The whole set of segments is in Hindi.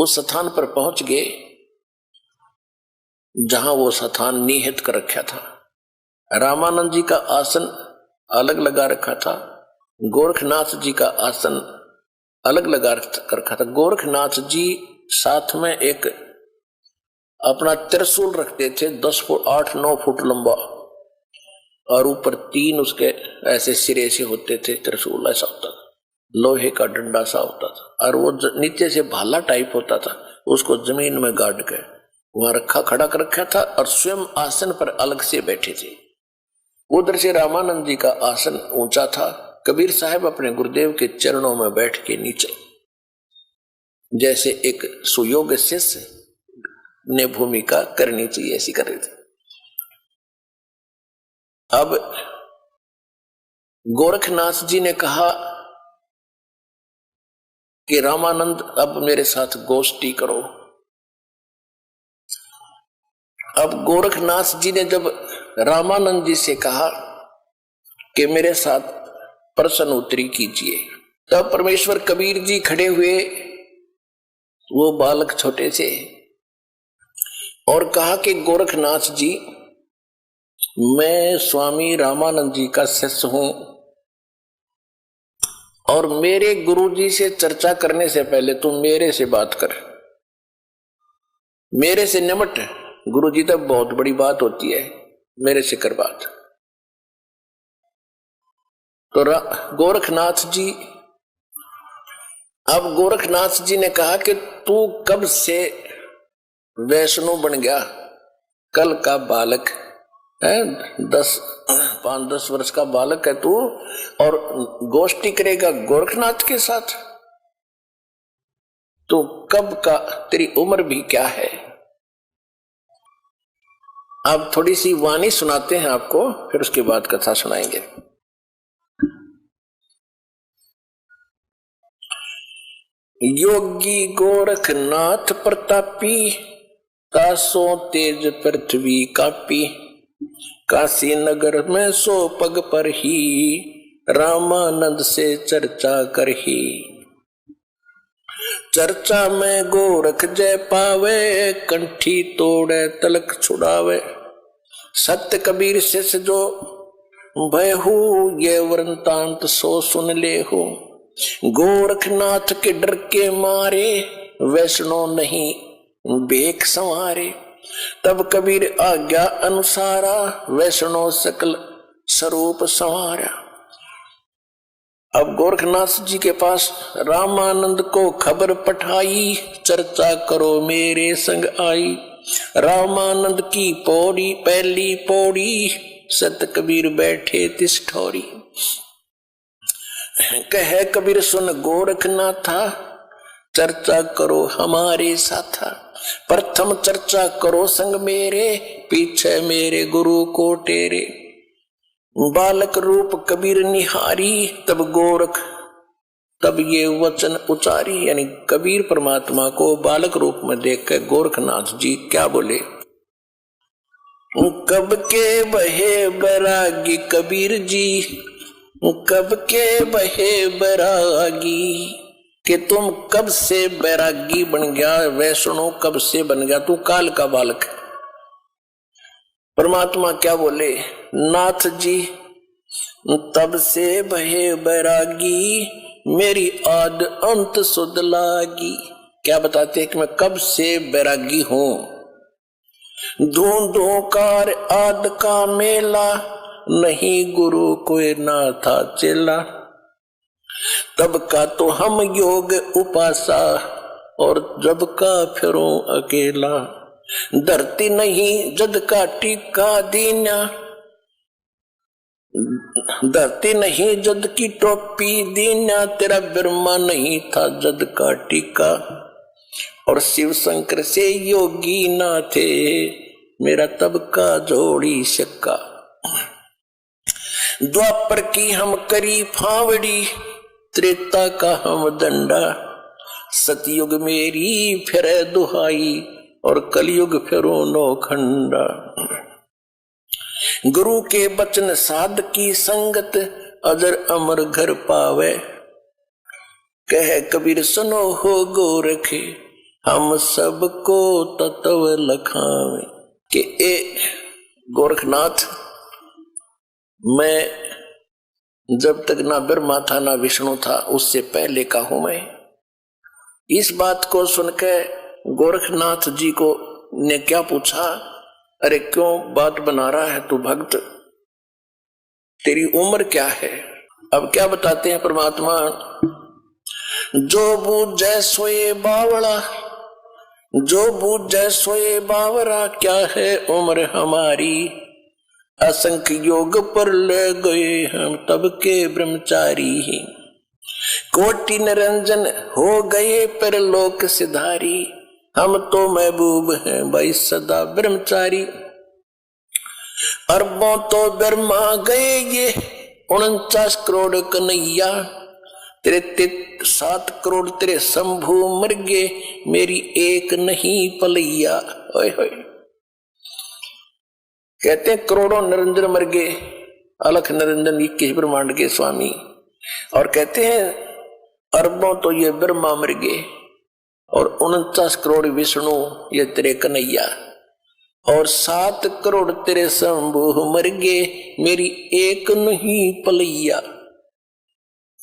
उस स्थान पर पहुंच गए जहां वो स्थान निहित कर रखा था। रामानंद जी का आसन अलग लगा रखा था, गोरखनाथ जी का आसन अलग लगा रखा था। गोरखनाथ जी साथ में एक अपना त्रिशूल रखते थे, 10 फुट 8-9 फुट लंबा, और ऊपर 3 उसके ऐसे सिरे से होते थे। त्रिशूल ऐसा होता था, लोहे का डंडा सा होता था, और वो नीचे से भाला टाइप होता था, उसको जमीन में गाड़ के वहां रखा खड़ा कर रखा था, और स्वयं आसन पर अलग से बैठे थे। उधर से रामानंद जी का आसन ऊंचा था। कबीर साहब अपने गुरुदेव के चरणों में बैठ के नीचे, जैसे एक सुयोग्य शिष्य ने भूमिका करनी चाहिए, ऐसी कर रहे थे। अब गोरखनाथ जी ने कहा कि रामानंद अब मेरे साथ गोष्ठी करो। अब गोरखनाथ जी ने जब रामानंद जी से कहा कि मेरे साथ प्रश्न उत्तरी कीजिए, तब परमेश्वर कबीर जी खड़े हुए, वो बालक छोटे से, और कहा कि गोरखनाथ जी, मैं स्वामी रामानंद जी का शिष्य हूं, और मेरे गुरु जी से चर्चा करने से पहले तुम मेरे से बात कर, मेरे से निमट। गुरु जी तक बहुत बड़ी बात होती है, मेरे से कर बात। तो गोरखनाथ जी, अब गोरखनाथ जी ने कहा कि तू कब से वैष्णव बन गया? कल का बालक है, 5-10 वर्ष का बालक है तू, और गोष्ठी करेगा गोरखनाथ के साथ? तो कब का, तेरी उम्र भी क्या है? अब थोड़ी सी वाणी सुनाते हैं आपको, फिर उसके बाद कथा सुनाएंगे। योगी गोरखनाथ प्रतापी, तासो तेज पृथ्वी कापी, काशी नगर में सो पग पर ही, रामानंद से चर्चा कर ही। चर्चा में गोरख जय पावे, कंठी तोड़े तलक छुड़ावे। सत्य कबीर शिष्य जो भयहु, ये वृंतांत सो सुन ले हो। गोरखनाथ के डर के मारे, वैष्णव नहीं बेक संवारे। तब कबीर आज्ञा अनुसारा, वैष्णव सकल स्वरूप संवारा। अब गोरखनाथ जी के पास रामानंद को खबर पठाई, चर्चा करो मेरे संग आई। रामानंद की पौड़ी पहली पौड़ी, सत कबीर बैठे तिस ठौरी। कहे कबीर सुन गोरखनाथा, चर्चा करो हमारे साथा। प्रथम चर्चा करो संग मेरे, पीछे मेरे गुरु को टेरे। बालक रूप कबीर निहारी, तब ये वचन उचारी। यानी कबीर परमात्मा को बालक रूप में देख कर गोरखनाथ जी क्या बोले? कब के बहे बैरागी कबीर जी, कब के बहे बैरागी, कि तुम कब से बैरागी बन गया, वैष्णव कब से बन गया, तू काल का बालक। परमात्मा क्या बोले? नाथ जी तब से बहे बैरागी, मेरी आद अंत सुध लागी। क्या बताते कि मैं कब से बैरागी हूं। धूंधों कार आद का मेला, नहीं गुरु कोई ना था चेला। तब का तो हम योग उपासा, और जब का फिरूं अकेला। धरती नहीं जद का टीका दीना, धरती नहीं जद की टोपी दीना। तेरा ब्रह्मा नहीं था जद का टीका, और शिव शंकर से योगी ना थे, मेरा तब का जोड़ी शक्का। द्वापर की हम करी फावड़ी, त्रेता का हम दंडा। सतयुग मेरी फिर दुहाई, और कलयुग फिरो नौखंडा। गुरु के बचन साध की संगत, अजर अमर घर पावे। कह कबीर सुनो हो गोरखे, हम सबको तत्व लखावे कि ए गोरखनाथ, मैं जब तक ना ब्रह्मा था ना विष्णु था उससे पहले का हूं मैं। इस बात को सुनकर गोरखनाथ जी को ने क्या पूछा, अरे क्यों बात बना रहा है तू भक्त, तेरी उम्र क्या है? अब क्या बताते हैं परमात्मा, जो बूझे सोए बावड़ा, जो बूझे सोए बावरा, क्या है उम्र हमारी, असंख्य योग पर ले गए हम तब के ब्रह्मचारी, कोटि निरंजन हो गए पर लोक सिधारी, हम तो महबूब हैं भाई सदा ब्रह्मचारी। अरबों तो ब्रह्मा गए ये 49 करोड़ कन्हैया, तेरे 7 करोड़ तेरे शंभु मर गए, मेरी एक नहीं पलैया। ओए होए, कहते हैं करोड़ों निरंजन मर गए, अलख निरंजन 21 ब्रह्मांड के स्वामी, और कहते हैं अरबों तो ये ब्रह्मा मर गए और 49 करोड़ विष्णु ये तेरे कन्हैया, और 7 करोड़ तेरे शंभु मर गए, मेरी एक नहीं पलैया।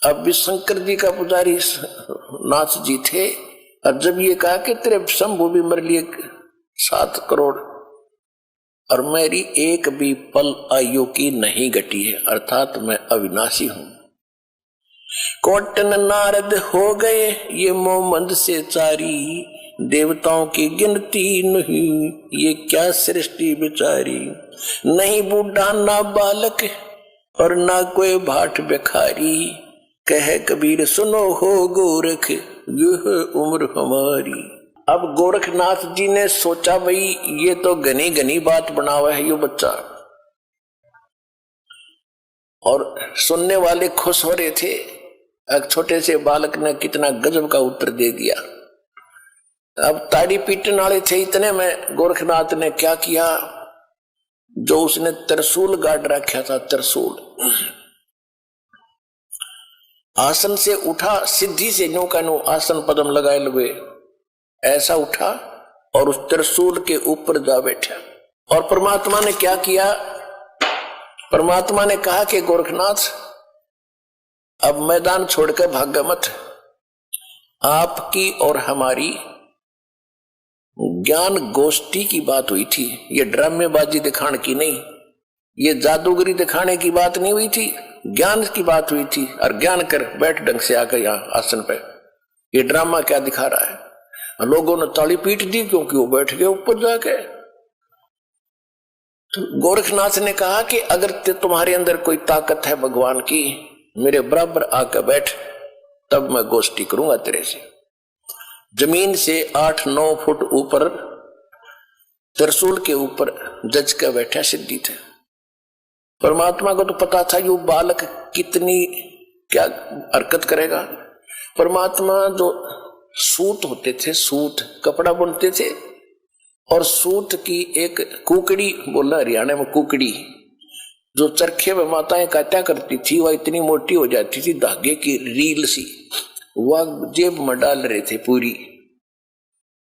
अब भी शंकर जी का पुजारी नाथ जी थे, और जब ये कहा कि तेरे शंभु भी मर लिए 7 करोड़ और मेरी एक भी पल आयु की नहीं घटी है, अर्थात मैं अविनाशी हूं। कोटन नारद हो गए ये मोमंद से चारी, देवताओं की गिनती नहीं ये क्या सृष्टि बेचारी, नहीं बूढ़ा ना बालक और ना कोई भाट भिखारी, कहे कबीर सुनो हो गोरख यह उम्र हमारी। अब गोरखनाथ जी ने सोचा भाई ये तो घनी घनी बात बना हुआ है ये बच्चा, और सुनने वाले खुश हो रहे थे। एक छोटे से बालक ने कितना गजब का उत्तर दे दिया। अब ताड़ी पीटने वाले थे इतने में गोरखनाथ ने क्या किया, जो उसने त्रिशूल गाड़ रखा था, त्रिशूल आसन से उठा, सिद्धि से नो का नो आसन पदम लगाए लगे ऐसा उठा और उस त्रिशूल के ऊपर जा बैठा। और परमात्मा ने क्या किया, परमात्मा ने कहा कि गोरखनाथ अब मैदान छोड़कर भाग मत, आपकी और हमारी ज्ञान गोष्ठी की बात हुई थी, ये ड्रामेबाजी दिखाने की नहीं, ये जादूगरी दिखाने की बात नहीं हुई थी, ज्ञान की बात हुई थी। और ज्ञान कर बैठ ढंग से आकर यहाँ आसन पे, ये ड्रामा क्या दिखा रहा है। लोगों ने ताली पीट दी क्योंकि वो बैठ गए ऊपर जाके। तो गोरखनाथ ने कहा कि अगर तुम्हारे अंदर कोई ताकत है भगवान की, मेरे बराबर आकर बैठ, तब मैं गोष्ठी करूंगा तेरे से। जमीन से 8-9 फुट ऊपर त्रिशूल के ऊपर जज के बैठा सिद्धि थे। परमात्मा को तो पता था ये बालक कितनी क्या हरकत करेगा। परमात्मा जो सूत होते थे, सूत कपड़ा बुनते थे, और सूत की एक कुकड़ी, बोला हरियाणा में कुकड़ी, जो चरखे में माताएं काटा करती थी, वह इतनी मोटी हो जाती थी, धागे की रील सी, वह जेब में डाल रहे थे पूरी।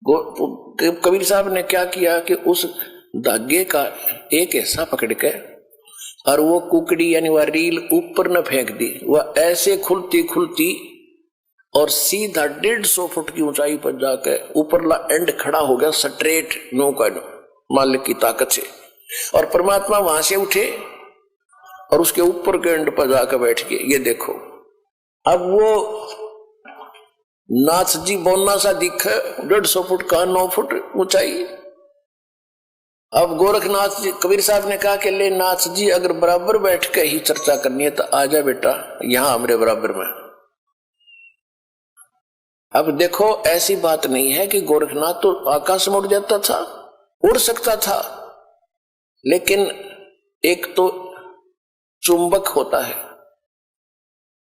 कबीर साहब ने क्या किया कि उस धागे का एक हिस्सा पकड़ के और वो कुकड़ी यानी वह रील ऊपर न फेंक दी, वह ऐसे खुलती खुलती और सीधा 150 फुट की ऊंचाई पर जाकर ऊपरला एंड खड़ा हो गया स्ट्रेट नो का नो, मालिक की ताकत से। और परमात्मा वहां से उठे और उसके ऊपर के एंड पर जाकर बैठ गए। ये देखो, अब वो नाथ जी बोलना सा दिखे, 150 फुट का 9 फुट ऊंचाई। अब गोरखनाथ जी, कबीर साहब ने कहा कि ले नाथ जी अगर बराबर बैठ के ही चर्चा करनी है तो आ जा बेटा यहां हमारे बराबर में। अब देखो ऐसी बात नहीं है कि गोरखनाथ तो आकाश में उड़ जाता था, उड़ सकता था, लेकिन एक तो चुंबक होता है,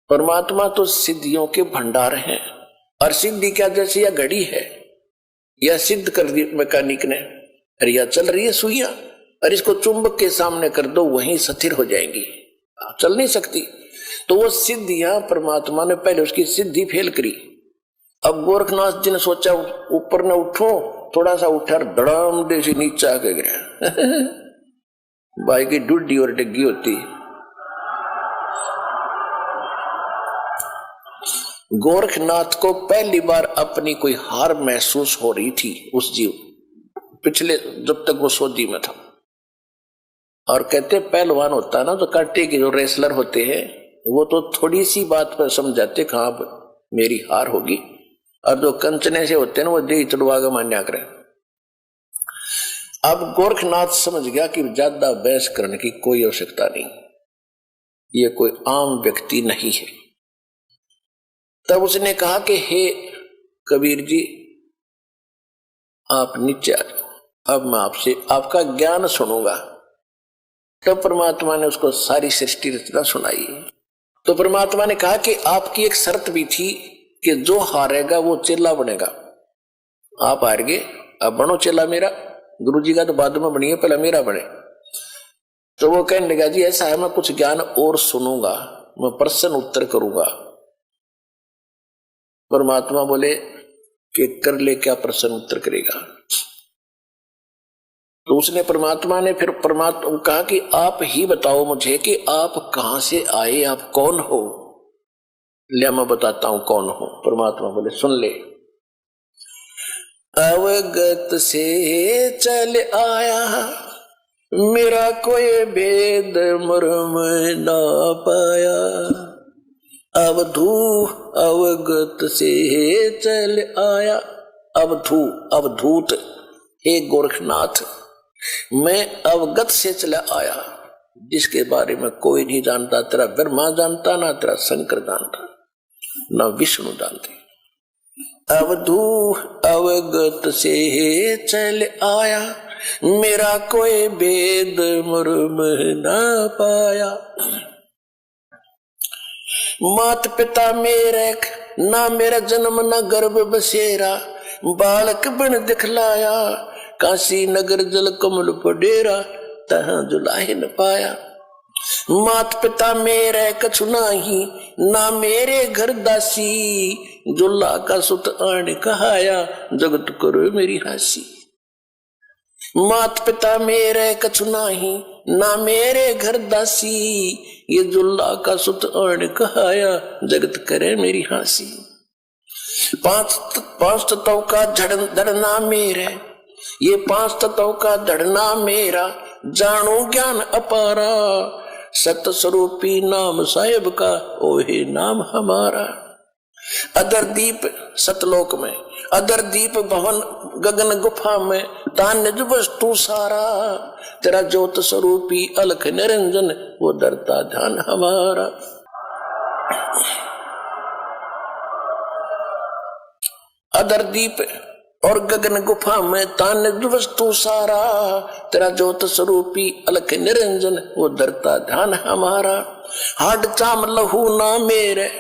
परमात्मा तो सिद्धियों के भंडार हैं। और सिद्धि क्या, जैसे यह घड़ी है, यह सिद्ध कर दी मैकेनिक ने, अरे यह चल रही है सुइयां, और इसको चुंबक के सामने कर दो वहीं स्थिर हो जाएंगी, चल नहीं सकती। तो वो सिद्धियां परमात्मा ने पहले उसकी सिद्धि फेल करी, अब गोरखनाथ जी ने सोचा ऊपर न उठो, थोड़ा सा उठा, धड़ाम दे से नीचे आके गिरा। भाई की डुड्डी और डिग्गी होती। गोरखनाथ को पहली बार अपनी कोई हार महसूस हो रही थी उस जीव, पिछले जब तक वो सोजी में था। और कहते पहलवान होता है ना, तो कांटे के जो रेसलर होते हैं वो तो थोड़ी सी बात पर समझाते कहाँ मेरी हार होगी, और जो कंचने से होते हैं ना वो दे चढ़वा के मान्या करें। अब गोरखनाथ समझ गया कि ज्यादा बहस करने की कोई आवश्यकता नहीं, ये कोई आम व्यक्ति नहीं है। तब उसने कहा कि हे कबीर जी, आप नीचे आ जाओ, अब मैं आपसे आपका ज्ञान सुनूंगा। तब परमात्मा ने उसको सारी सृष्टि रचना सुनाई। तो परमात्मा ने कहा कि आपकी एक शर्त भी थी कि जो हारेगा वो चेला बनेगा। आप हार गए, अब बनो चेला मेरा। गुरुजी का तो बाद में बनिए, पहले मेरा बने। तो वो कहने लगा जी ऐसा है, मैं कुछ ज्ञान और सुनूंगा, मैं प्रश्न उत्तर करूंगा। परमात्मा बोले कि कर ले, क्या प्रश्न उत्तर करेगा। तो उसने परमात्मा ने फिर परमात्मा कहा कि आप ही बताओ मुझे कि आप कहां से आए, आप कौन हो। ले मैं बताता हूं कौन हो। परमात्मा बोले सुन ले। अवगत से चल आया, मेरा कोई भेद मर्म ना पाया। अवधू अवगत से चल आया, अवधू अवधूत, हे गोरखनाथ मैं अवगत से चला आया, जिसके बारे में कोई नहीं जानता। तेरा ब्रह्मा जानता, ना तेरा शंकर जानता, ना विष्णु जानते। अवधू अवगत से चल आया, मेरा कोई भेद मर्म ना पाया। मात पिता मेरे ना मेरा जन्म ना गर्भ बसेरा, बालक बन दिखलाया, काशी नगर जल कमल पडेरा, तहां जुलाहे न पाया। मात पिता मेरे कछु नाही, ना मेरे घर दासी, जुल्ला का सुत आण कहाया, जगत करो मेरी हासी। मात पिता मेरे कछु नाही, ना मेरे घर दासी, ये जुल्ला का सुत आण कहाया, जगत करे मेरी हासी। पांच तत्वों का धड़ना मेरे, ये पांच तत्वों का धड़ना मेरा, जानो ज्ञान अपारा, सत स्वरूपी नाम साहेब का, ओहे नाम हमारा। अदर दीप सतलोक में, अदर दीप भवन गगन गुफा में, तान निज वस्तु सारा, तेरा ज्योत स्वरूपी अलख निरंजन, वो डरता ध्यान हमारा। अदर दीप और गगन गुफा में, तान निज वस्तु सारा, तेरा ज्योत स्वरूपी अलख निरंजन, वो डरता ध्यान हमारा। हाड चाम लहू ना मेरे,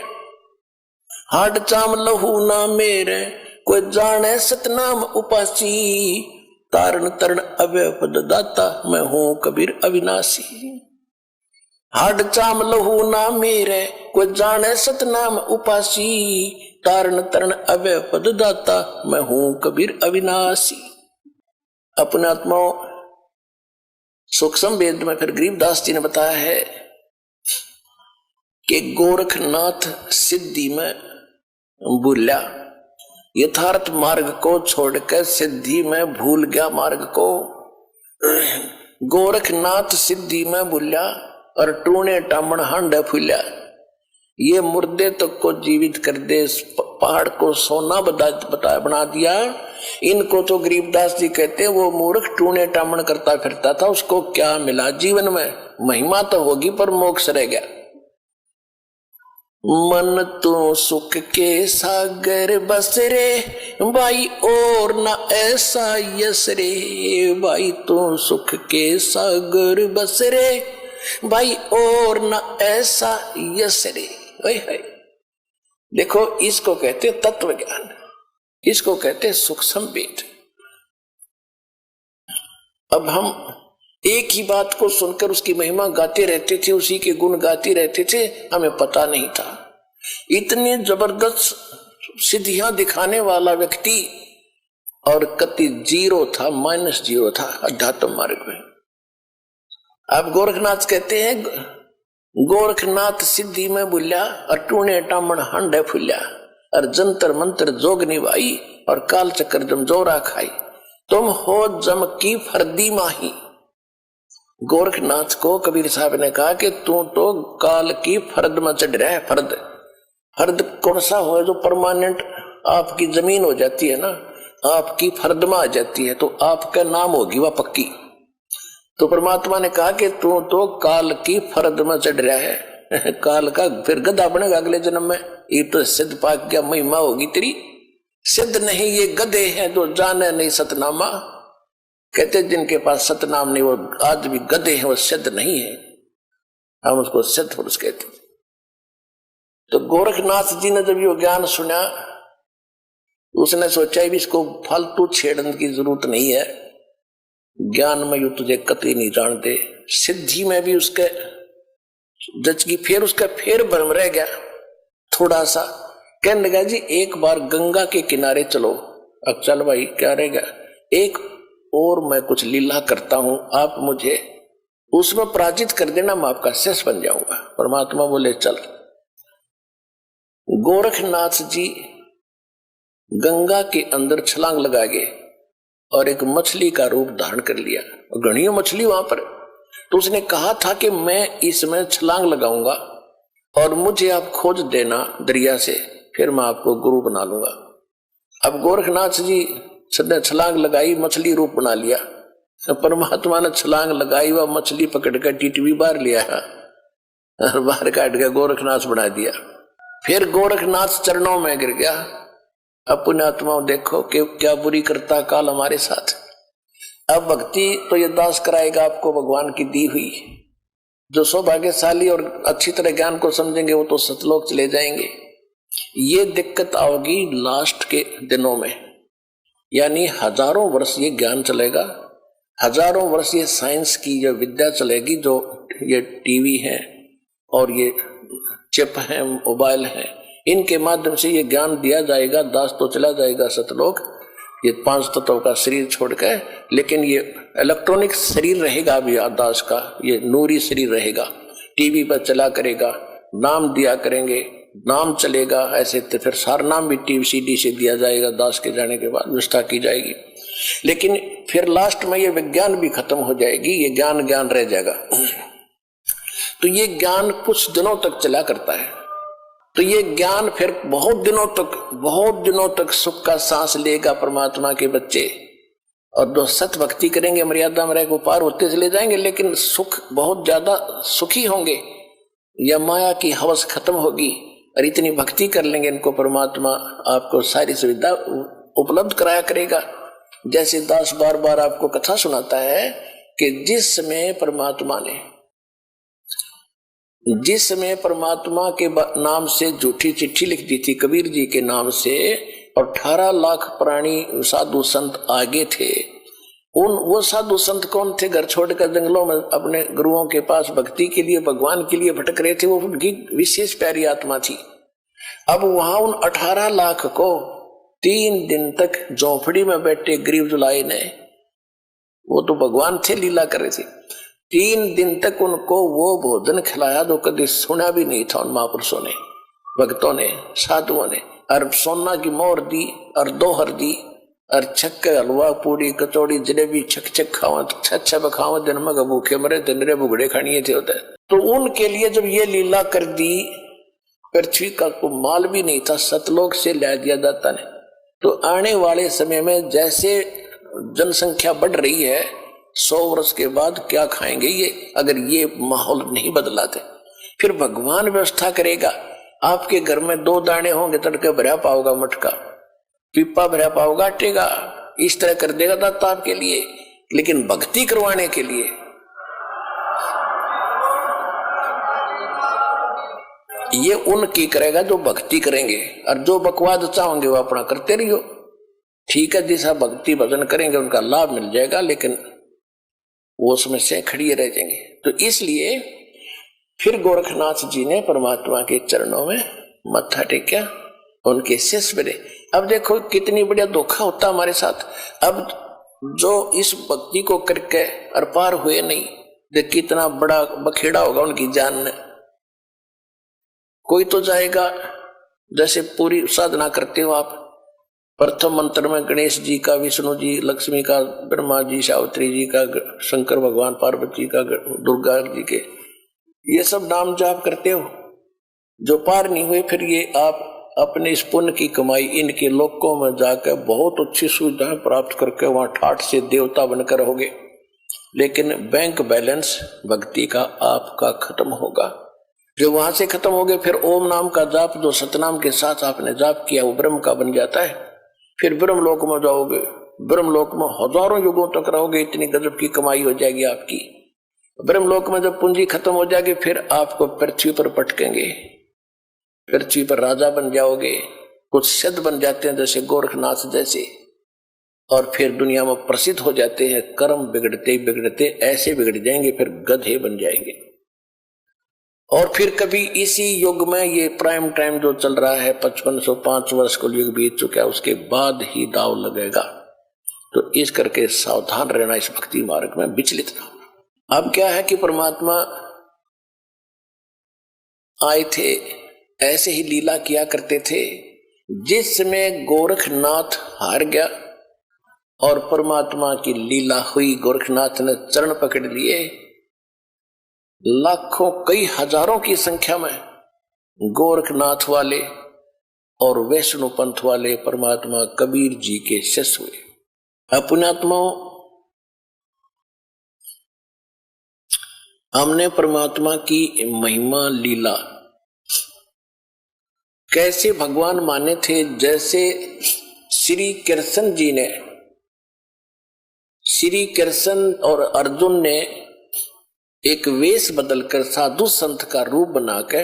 हाड चाम लहू ना मेरे, कोई जाने सतनाम उपासी, तारण तरण अव्यय पद दाता, मैं हूं कबीर अविनाशी। हाड चाम लहू ना मेरे, कोई जाने सतनाम उपासी, तारण तरण अव्यय पद दाता, मैं हूं कबीर अविनाशी। अपने आत्माओं सूक्ष्म वेद में फिर गरीबदास जी ने बताया है कि गोरखनाथ सिद्धि में भूला, यथार्थ मार्ग को छोड़कर सिद्धि में भूल गया मार्ग को। गोरखनाथ सिद्धि में भूला और टूने टामण हांडा फूला। ये मुर्दे तक को जीवित कर दे, पहाड़ को सोना बना दिया। इनको तो गरीबदास जी कहते वो मूर्ख टूने टामण करता फिरता था, उसको क्या मिला जीवन में? महिमा तो होगी पर मोक्ष रह गया। मन तो सुख के सागर बस रे भाई, और ना ऐसा यस रे भाई, तो सुख के सागर बस रे भाई, और ना ऐसा यस रे। देखो इसको कहते तत्व ज्ञान, इसको कहते सूक्ष्म वेद। अब हम एक ही बात को सुनकर उसकी महिमा गाते रहते थे, उसी के गुण गाते रहते थे, हमें पता नहीं था। इतनी जबरदस्त सिद्धियां दिखाने वाला व्यक्ति और कति जीरो था, -0 था अध्यात्म मार्ग में। अब गोरखनाथ कहते हैं गोरखनाथ सिद्धि में बुल्या और टूने टामण हंडे फुल्या और जंतर मंत्र जोग निभाई और काल चक्कर जम जोरा खाई, तुम हो जम की फर्दी माही। गोरखनाथ को कबीर साहब ने कहा कि तू तो काल की फर्द में चढ़ रहा है। फर्द, फर्द कौन सा हो जो परमानेंट आपकी जमीन हो जाती है ना, आपकी फर्द में आ जाती है तो आपका नाम होगी वह पक्की। तो परमात्मा ने कहा कि तू तो काल की फर्द में चढ़ रहा है, काल का फिर गधा बनेगा अगले जन्म में। ये तो सिद्ध पाक क्या महिमा होगी तेरी। सिद्ध नहीं ये गधे हैं जो जाने नहीं सतनामा। कहते जिनके पास सतनाम नहीं वो आज भी गधे हैं, वो सिद्ध नहीं है, हम उसको सिद्ध पुरुष कहते। तो गोरखनाथ जी ने जब ये ज्ञान सुना उसने सोचा भी इसको फालतू छेड़ने की जरूरत नहीं है, ज्ञान में यू तुझे कतई नहीं जानते, सिद्धि में भी उसके जच की। फिर उसका फिर भ्रम रह गया थोड़ा सा, कहने लगा जी एक बार गंगा के किनारे चलो। अब चल भाई क्या रहेगा, एक और मैं कुछ लीला करता हूं, आप मुझे उसमें पराजित कर देना, मैं आपका शिष्य बन जाऊंगा। परमात्मा बोले चल। गोरखनाथ जी गंगा के अंदर छलांग लगा गए और एक मछली का रूप धारण कर लिया। घनी मछली वहां पर, तो उसने कहा था कि मैं इसमें छलांग लगाऊंगा और मुझे आप खोज देना दरिया से, फिर मैं आपको गुरु बना लूंगा। अब गोरखनाथ जी ने छलांग लगाई, मछली रूप बना लिया। परमात्मा ने छलांग लगाई, वह मछली पकड़ कर टीटवी बाहर लिया और बाहर काट के गोरखनाथ बना दिया। फिर गोरखनाथ चरणों में गिर गया। अब पुण्यात्माओं देखो कि क्या बुरी करता काल हमारे साथ। अब भक्ति तो ये दास कराएगा आपको भगवान की दी हुई। जो सौभाग्यशाली और अच्छी तरह ज्ञान को समझेंगे वो तो सतलोक चले जाएंगे। ये दिक्कत आओगी लास्ट के दिनों में, यानी हजारों वर्ष ये ज्ञान चलेगा, हजारों वर्ष ये साइंस की जो विद्या चलेगी, जो ये टीवी है और ये चिप है, मोबाइल है, इनके माध्यम से ये ज्ञान दिया जाएगा। दास तो चला जाएगा सतलोक, ये 5 तत्वों का शरीर छोड़कर, लेकिन ये इलेक्ट्रॉनिक शरीर रहेगा अभी दास का, ये नूरी शरीर रहेगा। टीवी पर चला करेगा, नाम दिया करेंगे, नाम चलेगा। ऐसे तो फिर सारा नाम भी टीवी सीडी से दिया जाएगा, दास के जाने के बाद व्यवस्था की जाएगी। लेकिन फिर लास्ट में ये विज्ञान भी खत्म हो जाएगी, ये ज्ञान ज्ञान रह जाएगा। तो ये ज्ञान कुछ दिनों तक चला करता है, तो ये ज्ञान फिर बहुत दिनों तक सुख का सांस लेगा परमात्मा के बच्चे। और जो सत भक्ति करेंगे मर्यादा में रहकर पार होते चले जाएंगे, लेकिन सुख बहुत ज्यादा सुखी होंगे। या माया की हवस खत्म होगी और इतनी भक्ति कर लेंगे इनको परमात्मा आपको सारी सुविधा उपलब्ध कराया करेगा। जैसे दास बार बार आपको कथा सुनाता है कि जिस समय परमात्मा के नाम से झूठी चिट्ठी लिख दी थी कबीर जी के नाम से, और 18 लाख प्राणी साधु संत आगे थे। वो साधु संत कौन थे? घर छोड़कर जंगलों में अपने गुरुओं के पास भक्ति के लिए, भगवान के लिए भटक रहे थे। वो उनकी विशेष प्यारी आत्मा थी। अब वहां उन 18 लाख को 3 दिन तक झोंपड़ी में बैठे गरीब जुलाई ने, वो तो भगवान थे, लीला कर रहे थे, 3 दिन तक उनको वो भोजन खिलाया जो कभी सुना भी नहीं था उन महापुरुषों ने, भक्तों ने, साधुओं ने। और सोना की मोहर दी और दोहर दी और छक्के हलवा पूड़ी कचौड़ी जलेबी छक खावा, छा बखावा, जन्म का भूखे मरे तेरे भुगड़े खानिए थे होते। तो उनके लिए जब ये लीला कर दी, पृथ्वी का को माल भी नहीं था, सतलोक से ला दिया दाता ने। तो आने वाले समय में जैसे जनसंख्या बढ़ रही है, 100 वर्ष के बाद क्या खाएंगे ये, अगर ये माहौल नहीं बदलाते। फिर भगवान व्यवस्था करेगा। आपके घर में 2 दाने होंगे, तड़के भरा पाओगा मटका, पीपा भरा पाओगा आटेगा, इस तरह कर देगा दाता आपके लिए। लेकिन भक्ति करवाने के लिए ये उनकी करेगा जो भक्ति करेंगे, और जो बकवाद चाहोगे वो अपना करते रहियो। ठीक है, जैसा भक्ति भजन करेंगे उनका लाभ मिल जाएगा, लेकिन वो उसमें से खड़िए रह जाएंगे। तो इसलिए फिर गोरखनाथ जी ने परमात्मा के चरणों में मत्था टेका उनके शिष्य बने। अब देखो कितनी बढ़िया धोखा होता हमारे साथ। अब जो इस भक्ति को करके और पार हुए नहीं, देख कितना बड़ा बखेड़ा होगा उनकी जान में। कोई तो जाएगा, जैसे पूरी साधना करते हो आप, प्रथम मंत्र में गणेश जी का, विष्णु जी, लक्ष्मी का, ब्रह्मा जी, सावित्री जी का, शंकर भगवान, पार्वती का, दुर्गा जी के, ये सब नाम जाप करते हो। जो पार नहीं हुए, फिर ये आप अपने इस पुण्य की कमाई इनके लोकों में जाकर बहुत अच्छी सुविधाएं प्राप्त करके वहां ठाठ से देवता बनकर रहोगे। लेकिन बैंक बैलेंस भक्ति का आपका खत्म होगा। जो वहां से खत्म हो गए, फिर ओम नाम का जाप जो सतनाम के साथ आपने जाप किया वो ब्रह्म का बन जाता है। फिर ब्रह्मलोक में जाओगे, ब्रह्मलोक में हजारों युगों तक रहोगे, इतनी गजब की कमाई हो जाएगी आपकी। ब्रह्मलोक में जब पूंजी खत्म हो जाएगी, फिर आपको पृथ्वी पर पटकेंगे, पृथ्वी पर राजा बन जाओगे, कुछ सिद्ध बन जाते हैं जैसे गोरखनाथ जैसे, और फिर दुनिया में प्रसिद्ध हो जाते हैं। कर्म बिगड़ते बिगड़ते ऐसे बिगड़ जाएंगे, फिर गधे बन जाएंगे। और फिर कभी इसी युग में, ये प्राइम टाइम जो चल रहा है, 5505 वर्ष को युग बीत चुका है, उसके बाद ही दाव लगेगा। तो इस करके सावधान रहना, इस भक्ति मार्ग में विचलित ना होना। अब क्या है कि परमात्मा आए थे, ऐसे ही लीला किया करते थे। जिस समय गोरखनाथ हार गया और परमात्मा की लीला हुई, गोरखनाथ ने चरण पकड़ लिए, लाखों कई हजारों की संख्या में गोरखनाथ वाले और वैष्णव पंथ वाले परमात्मा कबीर जी के शिष्य हुए। पुण्यात्माओं, हमने परमात्मा की महिमा लीला कैसे भगवान माने थे, जैसे श्री कृष्ण जी ने, श्री कृष्ण और अर्जुन ने एक वेश बदलकर साधु संत का रूप बनाकर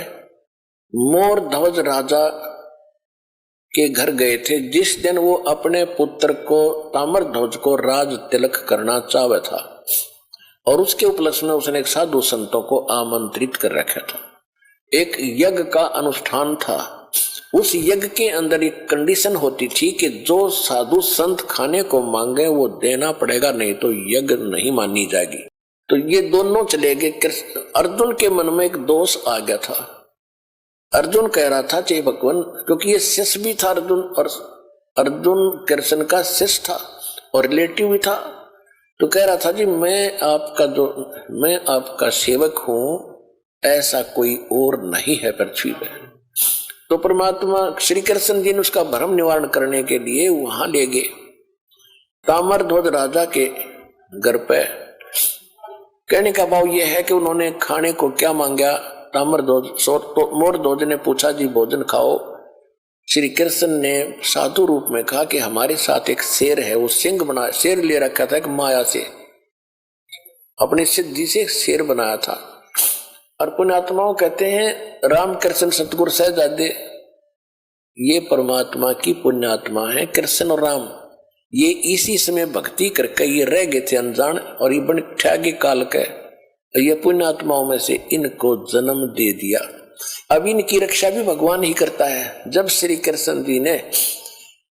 मोर ध्वज राजा के घर गए थे, जिस दिन वो अपने पुत्र को ताम्र ध्वज को राज तिलक करना चाहता था। और उसके उपलक्ष्य में उसने एक साधु संतों को आमंत्रित कर रखा था। एक यज्ञ का अनुष्ठान था। उस यज्ञ के अंदर एक कंडीशन होती थी कि जो साधु संत खाने को मांगे वो देना पड़ेगा, नहीं तो यज्ञ नहीं मानी जाएगी। तो ये दोनों चले गए। अर्जुन के मन में एक दोष आ गया था। अर्जुन कह रहा था जय भगवान, क्योंकि ये शिष्य भी था अर्जुन, और अर्जुन कृष्ण का शिष्य था और रिलेटिव भी था। तो कह रहा था जी मैं आपका सेवक हूं, ऐसा कोई और नहीं है पृथ्वी पे। तो परमात्मा श्री कृष्ण जी ने उसका भ्रम निवारण करने के लिए वहां ले गए ताम्रध्वज राजा के घर पे। कहने का भाव यह है कि उन्होंने खाने को क्या मांगा, ताम्रध्वज तो मोरध्वज ने पूछा जी भोजन खाओ। श्री कृष्ण ने साधु रूप में कहा कि हमारे साथ एक शेर है, वो सिंह बना, शेर ले रखा था, एक माया से अपनी सिद्धि से शेर बनाया था। और पुण्यात्माओं कहते हैं रामकृष्ण सतगुरु सहजादे ये परमात्मा की पुण्यात्मा है। कृष्ण और राम ये इसी समय भक्ति करके ये रह गए थे अनजान, और ये बन ठगे काल के ये पुण्यात्माओं में से इनको जन्म दे दिया। अब इनकी रक्षा भी भगवान ही करता है। जब श्री कृष्ण जी ने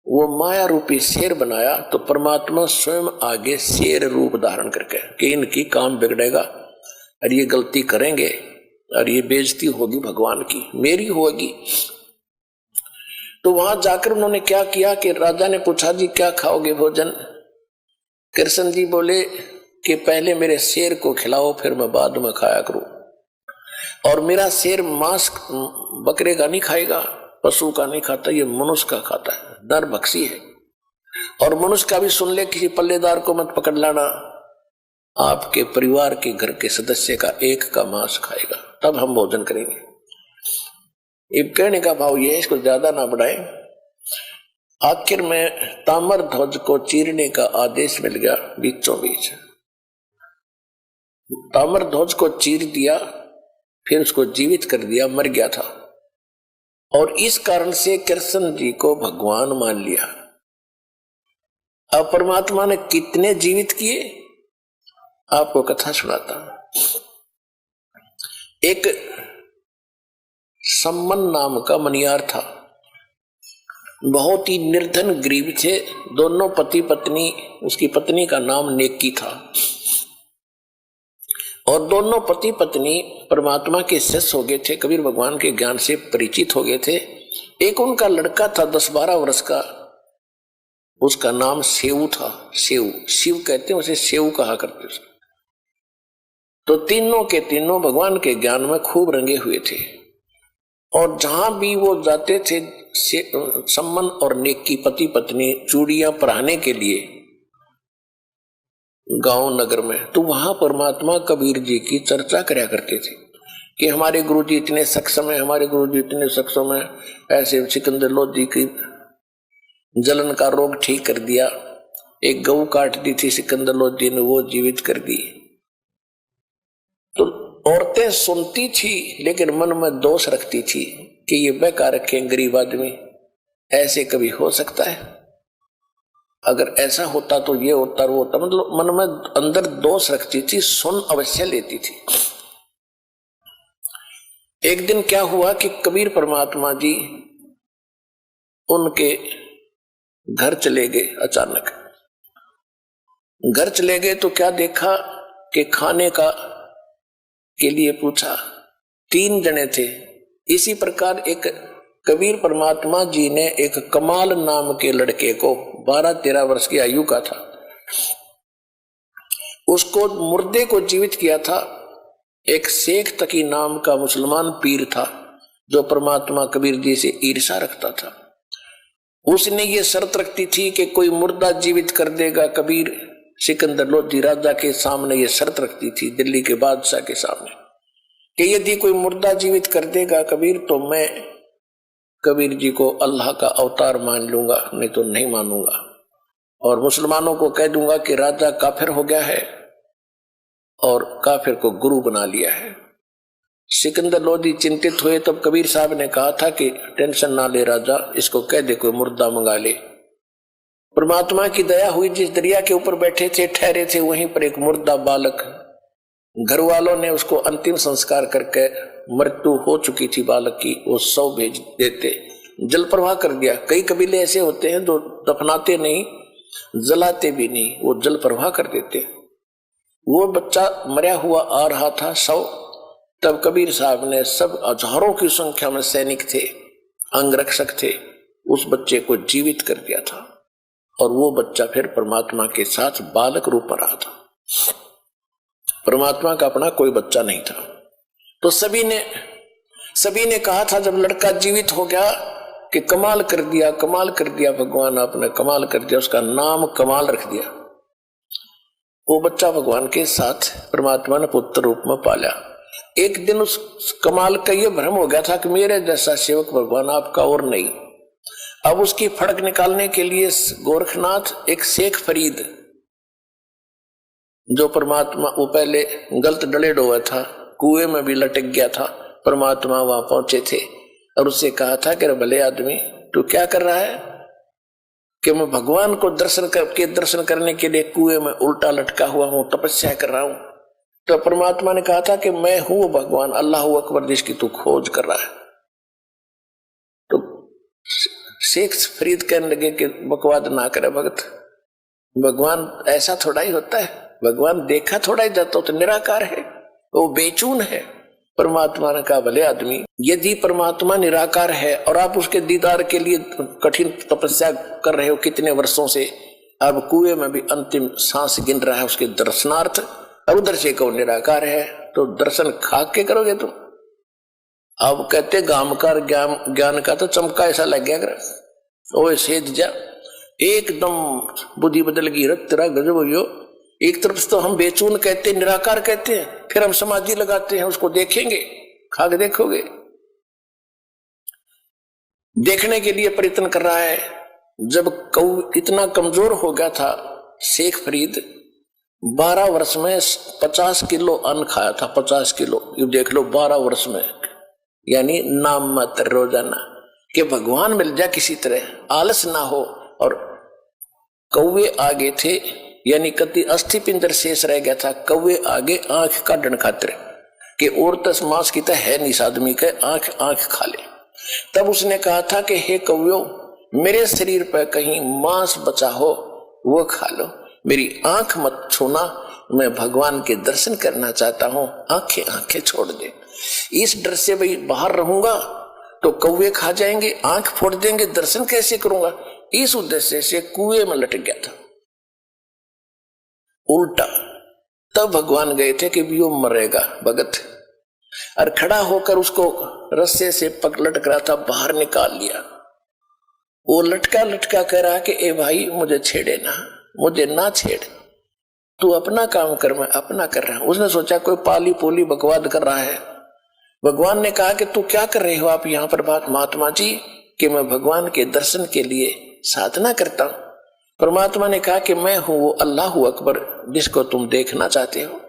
वो माया रूपी शेर बनाया, तो परमात्मा स्वयं आगे शेर रूप धारण करके कि इनकी काम बिगड़ेगा और ये गलती करेंगे और ये बेइज्जती होगी भगवान की, मेरी होगी। तो वहां जाकर उन्होंने क्या किया कि राजा ने पूछा जी क्या खाओगे भोजन। कृष्ण जी बोले कि पहले मेरे शेर को खिलाओ, फिर मैं बाद में खाया करूं। और मेरा शेर मांस बकरे का नहीं खाएगा, पशु का नहीं खाता, ये मनुष्य का खाता है, नरभक्षी है। और मनुष्य का भी सुन ले, किसी पल्लेदार को मत पकड़ लाना, आपके परिवार के घर के सदस्य का एक का मांस खाएगा, तब हम भोजन करेंगे। ये कहने का भाव ये है, इसको ज्यादा ना बढ़ाए। आखिर में ताम्र ध्वज को चीरने का आदेश मिल गया। बीचों बीच ताम्र ध्वज को चीर दिया, फिर उसको जीवित कर दिया, मर गया था। और इस कारण से कृष्ण जी को भगवान मान लिया। अब परमात्मा ने कितने जीवित किए, आपको कथा सुनाता हूं। एक सम्मन नाम का मनियार था। बहुत ही निर्धन गरीब थे दोनों पति पत्नी। उसकी पत्नी का नाम नेकी था और दोनों पति पत्नी परमात्मा के शिष्य हो गए थे, कबीर भगवान के ज्ञान से परिचित हो गए थे। एक उनका लड़का था 10-12 वर्ष का, उसका नाम सेऊ था। सेऊ, शिव कहते हैं उसे, सेऊ कहा करते थे। तो तीनों के तीनों भगवान के ज्ञान में खूब रंगे हुए थे और जहां भी वो जाते थे सम्मन और नेकी पति पत्नी चूड़ियां पहनाने के लिए गांव नगर में, तो वहां परमात्मा कबीर जी की चर्चा करया करते थे कि हमारे गुरु जी इतने सक्षम है, हमारे गुरु जी इतने सक्षम है, ऐसे सिकंदर लोधी की जलन का रोग ठीक कर दिया, एक गऊ काट दी थी सिकंदर लोधी ने, वो जीवित कर दी। तो औरतें सुनती थी लेकिन मन में दोष रखती थी कि ये बेकार रखे गरीब आदमी, ऐसे कभी हो सकता है, अगर ऐसा होता तो ये होता वो होता, मतलब मन में अंदर दोष रखती थी, सुन अवश्य लेती थी। एक दिन क्या हुआ कि कबीर परमात्मा जी उनके घर चले गए। अचानक घर चले गए तो क्या देखा कि खाने का के लिए पूछा, 3 जने थे। इसी प्रकार एक कबीर परमात्मा जी ने एक कमाल नाम के लड़के को 12-13 वर्ष की आयु का था, उसको मुर्दे को जीवित किया था। एक शेख तकी नाम का मुसलमान पीर था जो परमात्मा कबीर जी से ईर्षा रखता था। उसने ये शर्त रखती थी कि कोई मुर्दा जीवित कर देगा कबीर, सिकंदर लोधी राजा के सामने ये शर्त रखती थी, दिल्ली के बादशाह के सामने, कि यदि कोई मुर्दा जीवित कर देगा कबीर तो मैं कबीर जी को अल्लाह का अवतार मान लूंगा, नहीं तो नहीं मानूंगा, और मुसलमानों को कह दूंगा कि राजा काफिर हो गया है और काफिर को गुरु बना लिया है। सिकंदर लोधी चिंतित हुए, तब कबीर साहब ने कहा था कि टेंशन ना ले राजा, इसको कह दे कोई मुर्दा मंगा ले। परमात्मा की दया हुई, जिस दरिया के ऊपर बैठे थे ठहरे थे वहीं पर एक मुर्दा बालक, घर वालों ने उसको अंतिम संस्कार करके, मृत्यु हो चुकी थी बालक की, वो शव भेज देते, जल प्रवाह कर दिया। कई कबीले ऐसे होते हैं जो दफनाते नहीं, जलाते भी नहीं, वो जल प्रवाह कर देते। वो बच्चा मरा हुआ आ रहा था शव, तब कबीर साहब ने, सब हजारों की संख्या में सैनिक थे, अंगरक्षक थे, उस बच्चे को जीवित कर दिया था और वो बच्चा फिर परमात्मा के साथ बालक रूप में रहा था। परमात्मा का अपना कोई बच्चा नहीं था। तो सभी ने कहा था जब लड़का जीवित हो गया कि कमाल कर दिया, कमाल कर दिया भगवान, आपने कमाल कर दिया, उसका नाम कमाल रख दिया। वो बच्चा भगवान के साथ परमात्मा ने पुत्र रूप में पाला। एक दिन उस कमाल का ये भ्रम हो गया था कि मेरे जैसा सेवक भगवान आपका और नहीं। अब उसकी फड़क निकालने के लिए गोरखनाथ एक शेख फरीद, जो परमात्मा, वो पहले गलत डले डोया था, कुएं में भी लटक गया था, परमात्मा वहां पहुंचे थे और उससे कहा था कि भले आदमी तू क्या कर रहा है, कि मैं भगवान को दर्शन करने के लिए कुएं में उल्टा लटका हुआ हूं, तपस्या कर रहा हूं। तो परमात्मा ने कहा था कि मैं हूं भगवान, अल्लाह अकबर, जिसकी तू खोज कर रहा है। तो शेख फरीद कहने लगे कि बकवाद ना करे भगत, भगवान ऐसा थोड़ा ही होता है, भगवान देखा थोड़ा ही जाता, तो निराकार है, वो बेचून है। परमात्मा ने कहा भले आदमी, यदि परमात्मा निराकार है और आप उसके दीदार के लिए कठिन तपस्या कर रहे हो कितने वर्षों से, अब कुएं में भी अंतिम सांस गिन रहा है उसके दर्शनार्थ, और उधर से कहो निराकार है, तो दर्शन खा के करोगे तुम। अब कहते गामकार ज्ञान का तो चमका ऐसा लग गया कर, ओ सेध जा, एकदम बुद्धि बदल गई, रत तेरा गजब हो। एक तरफ से तो हम बेचून कहते, निराकार कहते हैं, फिर हम समाधि लगाते हैं, उसको देखेंगे, खा के देखोगे, देखने के लिए प्रयत्न कर रहा है। जब कौ इतना कमजोर हो गया था शेख फरीद, 12 वर्ष में 50 किलो अन्न खाया था, 50 किलो, ये देख लो 12 वर्ष में, यानी नाम मात्र रोजाना, कि भगवान मिल जाए किसी तरह, आलस ना हो। और कौवे आगे थे, यानी कति अस्थि पिंजर शेष रह गया था, कौवे आगे आंख काटन खातिर, कि और तस मांस की तो है नहीं आदमी के, आंख खा ले। तब उसने कहा था कि हे कौव्यो, मेरे शरीर पर कहीं मांस बचा हो वो खा लो, मेरी आंख मत छूना, मैं भगवान के दर्शन करना चाहता हूं, आंखें आंखें छोड़ दे। इस डर से भाई बाहर रहूंगा तो कौवे खा जाएंगे, आंख फोड़ देंगे, दर्शन कैसे करूंगा, इस उद्देश्य से कुएं में लटक गया था। उल्टा तब भगवान गए थे कि भी वो मरेगा भगत, और खड़ा होकर उसको रस्से से पक लटक रहा था, बाहर निकाल लिया। वो लटका लटका कह रहा कि ए भाई मुझे छेड़े ना, मुझे ना छेड़, तू अपना काम कर, मैं अपना कर रहा हूं। उसने सोचा कोई पाली पोली बकवाद कर रहा है। भगवान ने कहा कि तू क्या कर रहे हो आप यहाँ पर बात महात्मा जी, कि मैं भगवान के दर्शन के लिए साधना करता हूं। परमात्मा ने कहा कि मैं हूं वो अल्लाह अकबर जिसको तुम देखना चाहते हो।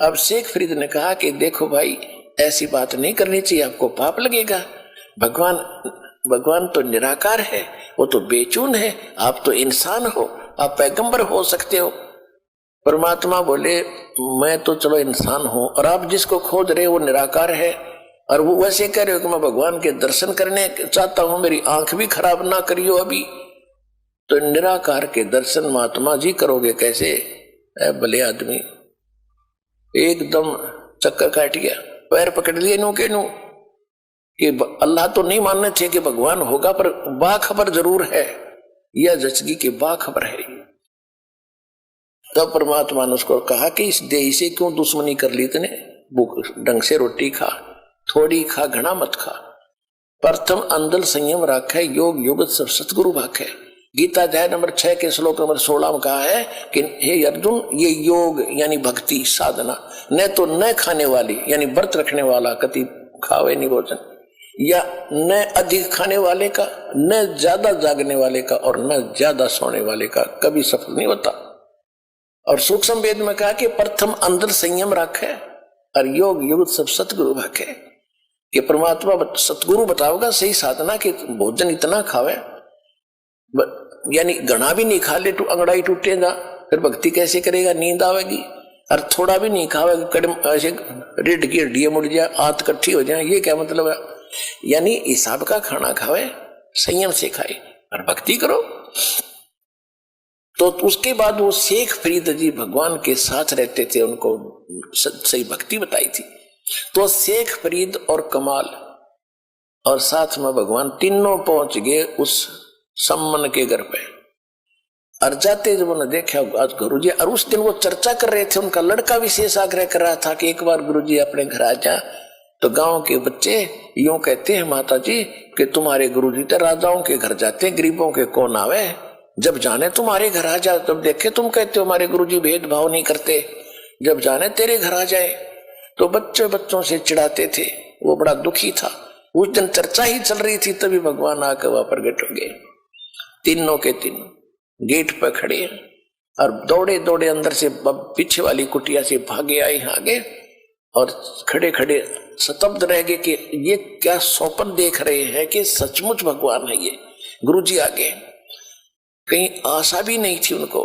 अब शेख फरीद ने कहा कि देखो भाई ऐसी बात नहीं करनी चाहिए, आपको पाप लगेगा। भगवान तो निराकार है, वो तो बेचून है, आप तो इंसान हो, आप पैगंबर हो सकते हो। परमात्मा बोले मैं तो चलो इंसान हूं, और आप जिसको खोज रहे हो वो निराकार है, और वो वैसे कह रहे हो कि मैं भगवान के दर्शन करने चाहता हूं, मेरी आंख भी खराब ना करियो अभी। तो निराकार के दर्शन महात्मा जी करोगे कैसे? भले आदमी एकदम चक्कर काट गया, पैर पकड़ लिए नू के नू कि अल्लाह तो नहीं मानने थे कि भगवान होगा, पर बाखबर जरूर है, यह जचगी की बाखबर है। तब परमात्मा ने उसको कहा कि इस देह से क्यों दुश्मनी कर ली तूने, ढंग से रोटी खा, थोड़ी खा, घना मत खा। प्रथम अंदल संयम राखे, योग युगत सब सतगुरु भाखे। गीता अध्याय नंबर 6 के श्लोक नंबर 16 में कहा है कि हे अर्जुन, ये योग यानी भक्ति साधना न तो न खाने वाली यानी व्रत रखने वाला कति खावे नहीं भोजन, या न अधिक खाने वाले का, न ज्यादा जागने वाले का, और न ज्यादा सोने वाले का कभी सफल नहीं होता। और सूक्ष्म वेद में कहा कि प्रथम अंदर संयम रखे और योग युग सब सतगुरु भाखे। कि परमात्मा सतगुरु बताओगा सही साधना कि भोजन इतना खावे, यानी घना भी नहीं खा ले तो अंगड़ाई टूटेगा, फिर भक्ति कैसे करेगा, नींद आवेगी। और थोड़ा भी नहीं खावेगा, कड़म ऐसे रीढ़ की हड्डियां मुड़ जाए, आंत इकट्ठी हो जाए, ये क्या मतलब है? यानी हिसाब का खाना खावे, संयम से खाए और भक्ति करो। तो उसके बाद वो शेख फरीद जी भगवान के साथ रहते थे, उनको सही भक्ति बताई थी। तो शेख फरीद और कमाल और साथ में भगवान तीनों पहुंच गए उस सम्मन के घर पे। और जाते जब उन्होंने देखा आज गुरुजी, और उस दिन वो चर्चा कर रहे थे, उनका लड़का विशेष आग्रह कर रहा था कि एक बार गुरुजी अपने घर आ जा। तो गांव के बच्चे यूं कहते हैं माता जी कि तुम्हारे गुरुजी तो राजाओं के घर जाते, गरीबों के कौन आवे, जब जाने तुम्हारे घर आ जाए, तब देखे तुम कहते हो हमारे गुरुजी भेदभाव नहीं करते, जब जाने तेरे घर आ जाए। तो बच्चे बच्चों से चिढ़ाते थे, वो बड़ा दुखी था। उस दिन चर्चा ही चल रही थी, तभी भगवान आकर वहां प्रकट हो गए। तीनों के तीनों गेट पर खड़े हैं और दौड़े दौड़े अंदर से पीछे वाली कुटिया से भागे आए आगे, और खड़े खड़े स्तब्ध रह गए कि ये क्या स्वप्न देख रहे हैं कि सचमुच भगवान है ये। गुरुजी आगे, कहीं आशा भी नहीं थी उनको।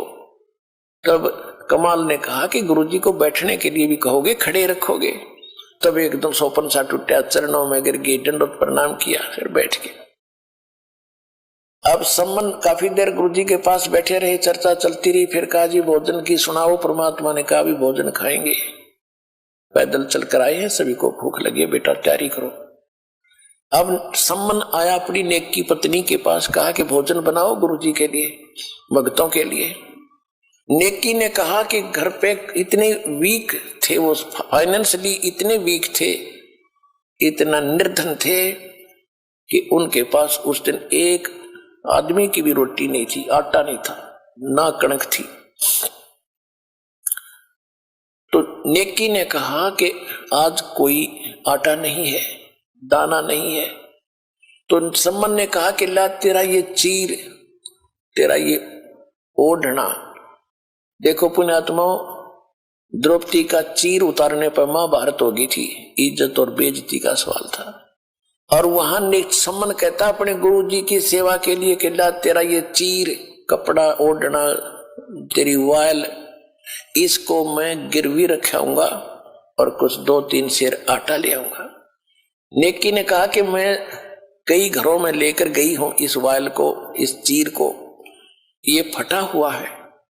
तब कमाल ने कहा कि गुरुजी को बैठने के लिए भी कहोगे, खड़े रखोगे? तब एकदम स्वप्न सा टूटा, चरणों में गिर गए, दंडवत प्रणाम किया, फिर बैठ गए। अब सम्मन काफी देर गुरुजी के पास बैठे रहे, चर्चा चलती रही। फिर कहा जी भोजन की सुनाओ। परमात्मा ने कहा भी भोजन खाएंगे, पैदल चलकर आए हैं, सभी को भूख लगी है, बेटा तैयारी करो। अब सम्मन आया अपनी नेक की पत्नी के पास, कहा कि भोजन बनाओ गुरुजी के लिए, भक्तों के लिए। नेकी ने कहा कि घर पे इतने वीक थे, वो फाइनेंशियली इतने वीक थे, इतना निर्धन थे कि उनके पास उस दिन एक आदमी की भी रोटी नहीं थी, आटा नहीं था, ना कणक थी। तो नेकी ने कहा कि आज कोई आटा नहीं है, दाना नहीं है। तो सम्मन ने कहा कि ला तेरा ये चीर, तेरा ये ओढ़ना। देखो पुण्यात्माओं, द्रौपदी का चीर उतारने पर महाभारत हो गई थी, इज्जत और बेइज्जती का सवाल था। और वहां सम्मन कहता अपने गुरु जी की सेवा के लिए कि ला तेरा ये चीर, कपड़ा ओढ़ना, तेरी वायल, इसको मैं गिरवी रखाऊंगा और कुछ 2-3 सेर आटा ले आऊंगा। नेकी ने कहा कि मैं कई घरों में लेकर गई हूं इस वायल को, इस चीर को, ये फटा हुआ है,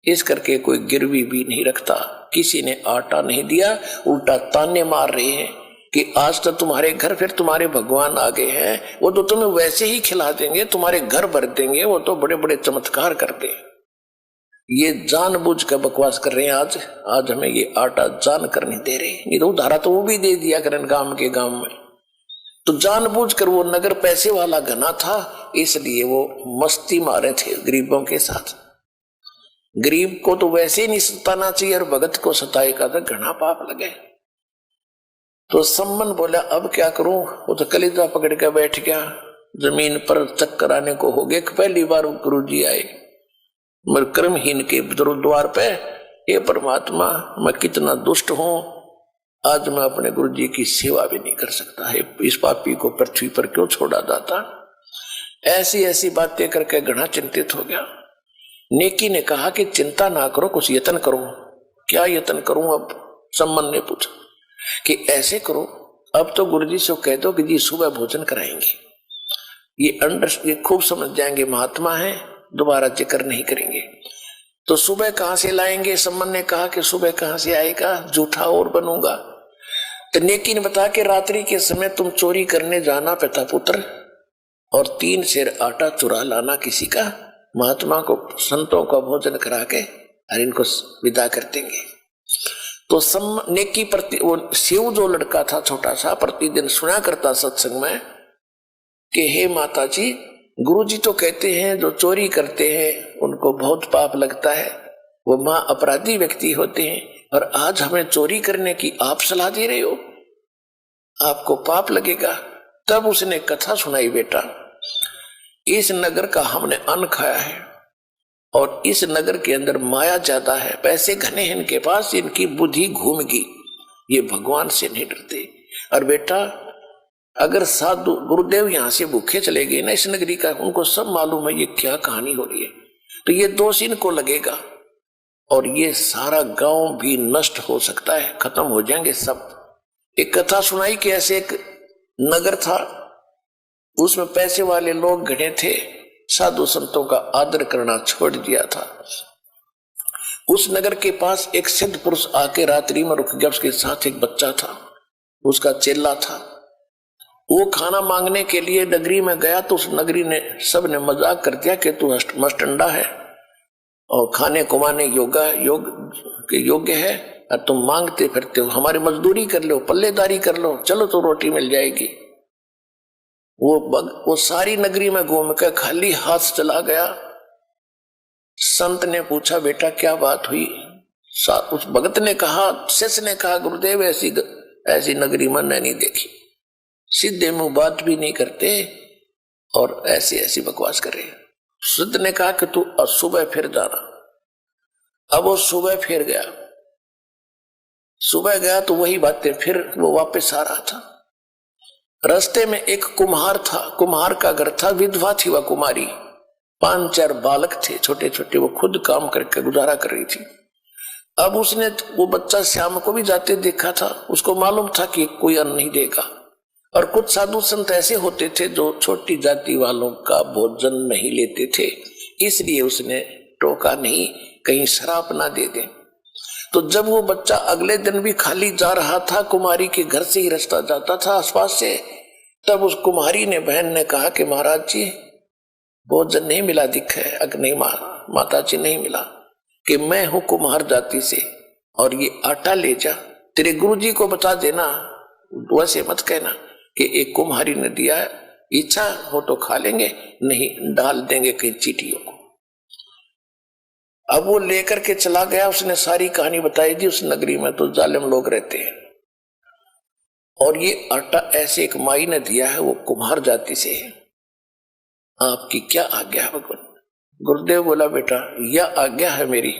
इस करके कोई गिरवी भी नहीं रखता, किसी ने आटा नहीं दिया, उल्टा ताने मार रहे हैं कि आज तो तुम्हारे घर फिर तुम्हारे भगवान आ गए हैं, वो तो तुम्हें वैसे ही खिला देंगे, तुम्हारे घर भर देंगे, वो तो बड़े बड़े चमत्कार करते हैं। ये जानबूझ कर बकवास कर रहे हैं। आज हमें ये आटा जान कर नहीं दे रहे, नहीं तो उधारा तो वो भी दे दिया करें गांव के गांव में। तो जानबूझ कर, वो नगर पैसे वाला घना था, इसलिए वो मस्ती मारे थे गरीबों के साथ। गरीब को तो वैसे ही नहीं सताना चाहिए, और भगत को सताएगा तो घना पाप लगे। तो सम्मन बोला अब क्या करूं, वो तो कलेजा पकड़ के बैठ गया, जमीन पर चक्कर आने को हो गए। पहली बार गुरु जी आए मगर कर्महीन के द्वार पे, ये परमात्मा मैं कितना दुष्ट हूं, आज मैं अपने गुरु जी की सेवा भी नहीं कर सकता है, इस पापी को पृथ्वी पर क्यों छोड़ा जाता। ऐसी ऐसी बातें करके घना चिंतित हो गया। नेकी ने कहा कि चिंता ना करो, कुछ यत्न करो। क्या यत्न करूं अब, सम्मन ने पूछा कि ऐसे करो, अब तो गुरु जी से कह दो कि जी सुबह भोजन कराएंगे, ये खूब समझ जाएंगे महात्मा है, दोबारा जिक्र नहीं करेंगे। तो सुबह कहां से लाएंगे, सम्मन ने कहा कि सुबह कहां से आएगा, झूठा और बनूंगा। तो नेकी ने बताया कि रात्रि के समय तुम चोरी करने जाना पिता पुत्र, और 3 सेर आटा चुरा लाना किसी का, महात्मा को संतों का भोजन करा के और इनको विदा कर देंगे। तो नेकी प्रति वो शिव जो लड़का था छोटा सा, प्रतिदिन सुना करता सत्संग में कि हे माता जी, गुरुजी तो कहते हैं जो चोरी करते हैं उनको बहुत पाप लगता है, वो मां अपराधी व्यक्ति होते हैं, और आज हमें चोरी करने की आप सलाह दे रहे हो, आपको पाप लगेगा। तब उसने कथा सुनाई, बेटा इस नगर का हमने अन्न खाया है, और इस नगर के अंदर माया ज्यादा है, पैसे घने हैं इनके पास, इनकी बुद्धि घूम गई, ये भगवान से नहीं डरते। और बेटा अगर साधु गुरुदेव यहाँ से भूखे चले गए ना इस नगरी का, उनको सब मालूम है ये क्या कहानी हो रही है, तो ये दोष इनको लगेगा, और ये सारा गांव भी नष्ट हो सकता है, खत्म हो जाएंगे सब। एक कथा सुनाई कि ऐसे एक नगर था, उसमें पैसे वाले लोग घने थे, साधु संतों का आदर करना छोड़ दिया था। उस नगर के पास एक सिद्ध पुरुष आके रात्रि में रुक गया, उसके साथ एक बच्चा था, उसका चेला था। वो खाना मांगने के लिए नगरी में गया, तो उस नगरी ने सब ने मजाक कर दिया कि तू मस्टंडा है और खाने कुमाने योग्य है, और तुम मांगते फिरते हो, हमारी मजदूरी कर लो, पल्लेदारी कर लो, चलो तो रोटी मिल जाएगी। वो सारी नगरी में घूम कर खाली हाथ चला गया। संत ने पूछा बेटा क्या बात हुई, उस भगत ने कहा, शिष्य ने कहा गुरुदेव ऐसी नगरी मैंने नहीं देखी, सीधे मुंह बात भी नहीं करते और ऐसी ऐसी बकवास कर रहे। सिद्ध ने कहा कि तू सुबह फिर जाना। अब वो सुबह फिर गया, सुबह गया तो वही बातें, फिर वो वापस आ रहा था। रास्ते में एक कुम्हार था, कुम्हार का घर था, विधवा थी वह कुमारी, 5-4 बालक थे छोटे छोटे, वो खुद काम करके गुजारा कर रही थी। अब उसने वो बच्चा श्याम को भी जाते देखा था, उसको मालूम था कि कोई अन्न नहीं देगा। और कुछ साधु संत ऐसे होते थे जो छोटी जाति वालों का भोजन नहीं लेते थे, इसलिए उसने टोका नहीं, कहीं शराब ना दे दे। तो जब वो बच्चा अगले दिन भी खाली जा रहा था, कुमारी के घर से ही रास्ता जाता था आसपास से, तब उस कुमारी ने, बहन ने कहा कि महाराज जी भोजन नहीं मिला दिख है। अगर नहीं माता जी नहीं मिला, कि मैं हूं कुम्हार जाति से, और ये आटा ले जा, तेरे गुरु जी को बता देना, वैसे मत कहना कि एक कुम्हारी ने दिया है, इच्छा हो तो खा लेंगे, नहीं डाल देंगे कहीं चीटियों को। अब वो लेकर के चला गया, उसने सारी कहानी बताई दी। उस नगरी में तो जालिम लोग रहते हैं, और ये आटा ऐसे एक माई ने दिया है, वो कुम्हार जाति से है, आपकी क्या आज्ञा है भगवान। गुरुदेव बोला बेटा यह आज्ञा है मेरी,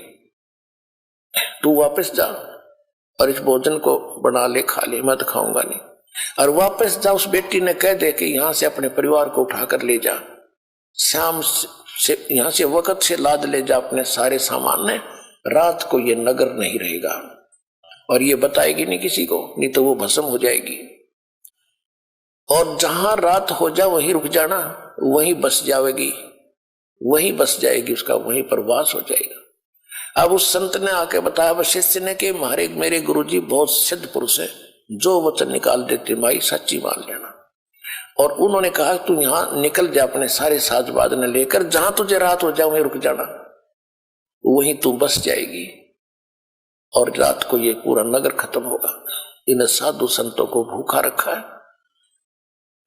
तू वापस जा और इस भोजन को बना ले, खा ले, मैं तो खाऊंगा नहीं। और वापस जा, उस बेटी ने कह दे कि यहां से अपने परिवार को उठाकर ले जा, शाम से यहां से वक्त से लाद ले जा अपने सारे सामान ने, रात को ये नगर नहीं रहेगा, और ये बताएगी नहीं किसी को, नहीं तो वो भस्म हो जाएगी। और जहां रात हो जा वहीं रुक जाना, वहीं बस जाएगी, वहीं बस जाएगी, उसका वहीं पर वास हो जाएगा। अब उस संत ने आके बताया वशिष्ठ ने कि हमारे मेरे गुरुजी बहुत सिद्ध पुरुष है, जो वचन निकाल देते माई सच्ची मान लेना। और उन्होंने कहा तू यहां निकल जा अपने सारे साजबाद ने लेकर, जहां तुझे रात हो जाए वहीं रुक जाना, वहीं तू बस जाएगी और रात को ये पूरा नगर खत्म होगा। इन साधु संतों को भूखा रखा है।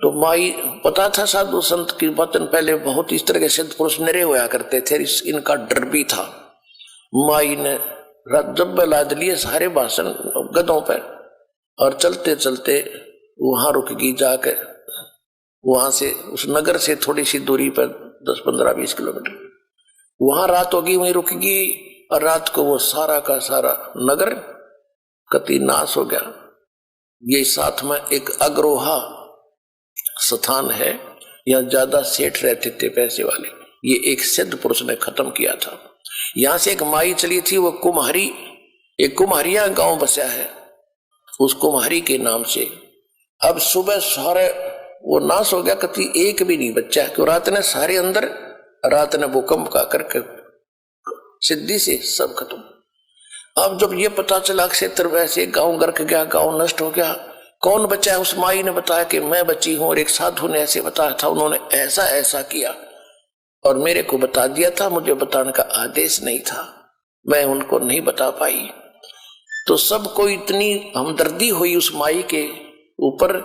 तो माई पता था साधु संत की वचन पहले बहुत इस तरह के सिद्ध पुरुष निरे होया करते थे, इनका डर भी था। माई ने जब लाद लिए सारे भाषण गधों पर और चलते चलते वहां रुक गई, जाकर वहां से उस नगर से थोड़ी सी दूरी पर 10-15-20 किलोमीटर वहां रात होगी, वहीं रुक गई। और रात को वो सारा का सारा नगर कति नाश हो गया। ये साथ में एक अग्रोहा स्थान है, यहाँ ज्यादा सेठ रहते थे पैसे वाले, ये एक सिद्ध पुरुष ने खत्म किया था। यहां से एक माई चली थी, वो कुम्हारी, एक कुम्हारिया गांव बसा है, उस कुम्हारी के नाम से। अब सुबह सारे वो नाश हो गया, कति एक भी नहीं बच्चा, क्यों रात ने सारे अंदर, रात ने भूकंप का करके सिद्धि से सब खत्म। अब जब ये पता चला क्षेत्र वैसे गांव गर्क गया, गांव नष्ट हो गया, कौन बचा है? उस माई ने बताया कि मैं बची हूं, और एक साधु ने ऐसे बताया था, उन्होंने ऐसा ऐसा किया और मेरे को बता दिया था, मुझे बताने का आदेश नहीं था, मैं उनको नहीं बता पाई। तो सबको इतनी हमदर्दी हुई उस माई के ऊपर,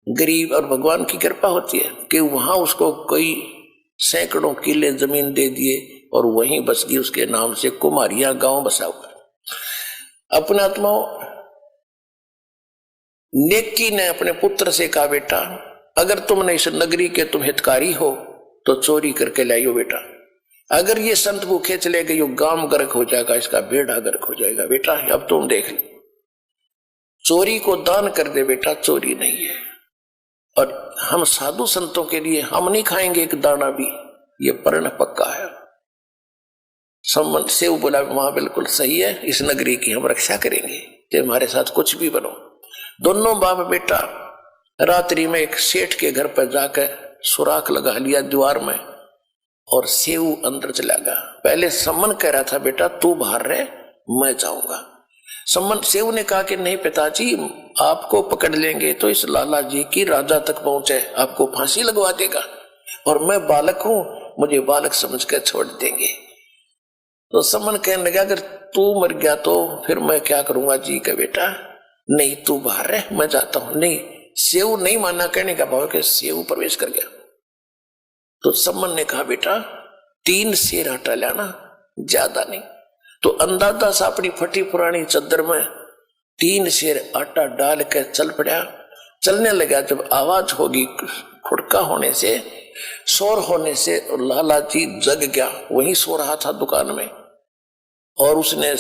गरीब और भगवान की कृपा होती है कि वहां उसको कोई सैकड़ों किले जमीन दे दिए और वहीं बस गई, उसके नाम से कुमारिया गांव बसा हुआ। अपने आत्माओं, नेकी ने अपने पुत्र से कहा बेटा अगर तुमने इस नगरी के तुम हितकारी हो तो चोरी करके लाइयो बेटा, अगर ये संत भूखे चले गए गांव गर्क हो जाएगा, इसका बेड़ा गर्क हो जाएगा बेटा, अब तुम देख लो, चोरी को दान कर दे बेटा, चोरी नहीं है। और हम साधु संतों के लिए हम नहीं खाएंगे एक दाना भी, ये प्रण पक्का है। सम्मन से वो बोला वहां बिल्कुल सही है, इस नगरी की हम रक्षा करेंगे, चाहे हमारे साथ कुछ भी बनो। दोनों बाप बेटा रात्रि में एक सेठ के घर पर जाकर सुराख लगा लिया दीवार में, और सेव अंदर चला गया। पहले सम्मन कह रहा था बेटा तू बाहर रहे, मैं जाऊंगा। सम्मन सेव ने कहा कि नहीं पिताजी, आपको पकड़ लेंगे तो इस लाला जी की राजा तक पहुंचे, आपको फांसी लगवा देगा, और मैं बालक हूं, मुझे बालक समझ कर छोड़ देंगे। तो सम्मन कहने लगा अगर तू मर गया तो फिर मैं क्या करूंगा जी का बेटा, नहीं तू बाहर रह, मैं जाता हूं। नहीं, सेव नहीं माना, कहने का भाव कि सेव प्रवेश कर गया। तो सम्मन ने कहा बेटा 3 सेर आटा लाना, ज्यादा नहीं। तो अंदाजा सा अपनी फटी पुरानी चद्दर में 3 सेर आटा डाल के चल पड़ा। चलने लगा, जब आवाज होगी खुड़का होने से, शोर होने से, लाला जी जग गया, वहीं सो रहा था दुकान में, और उसने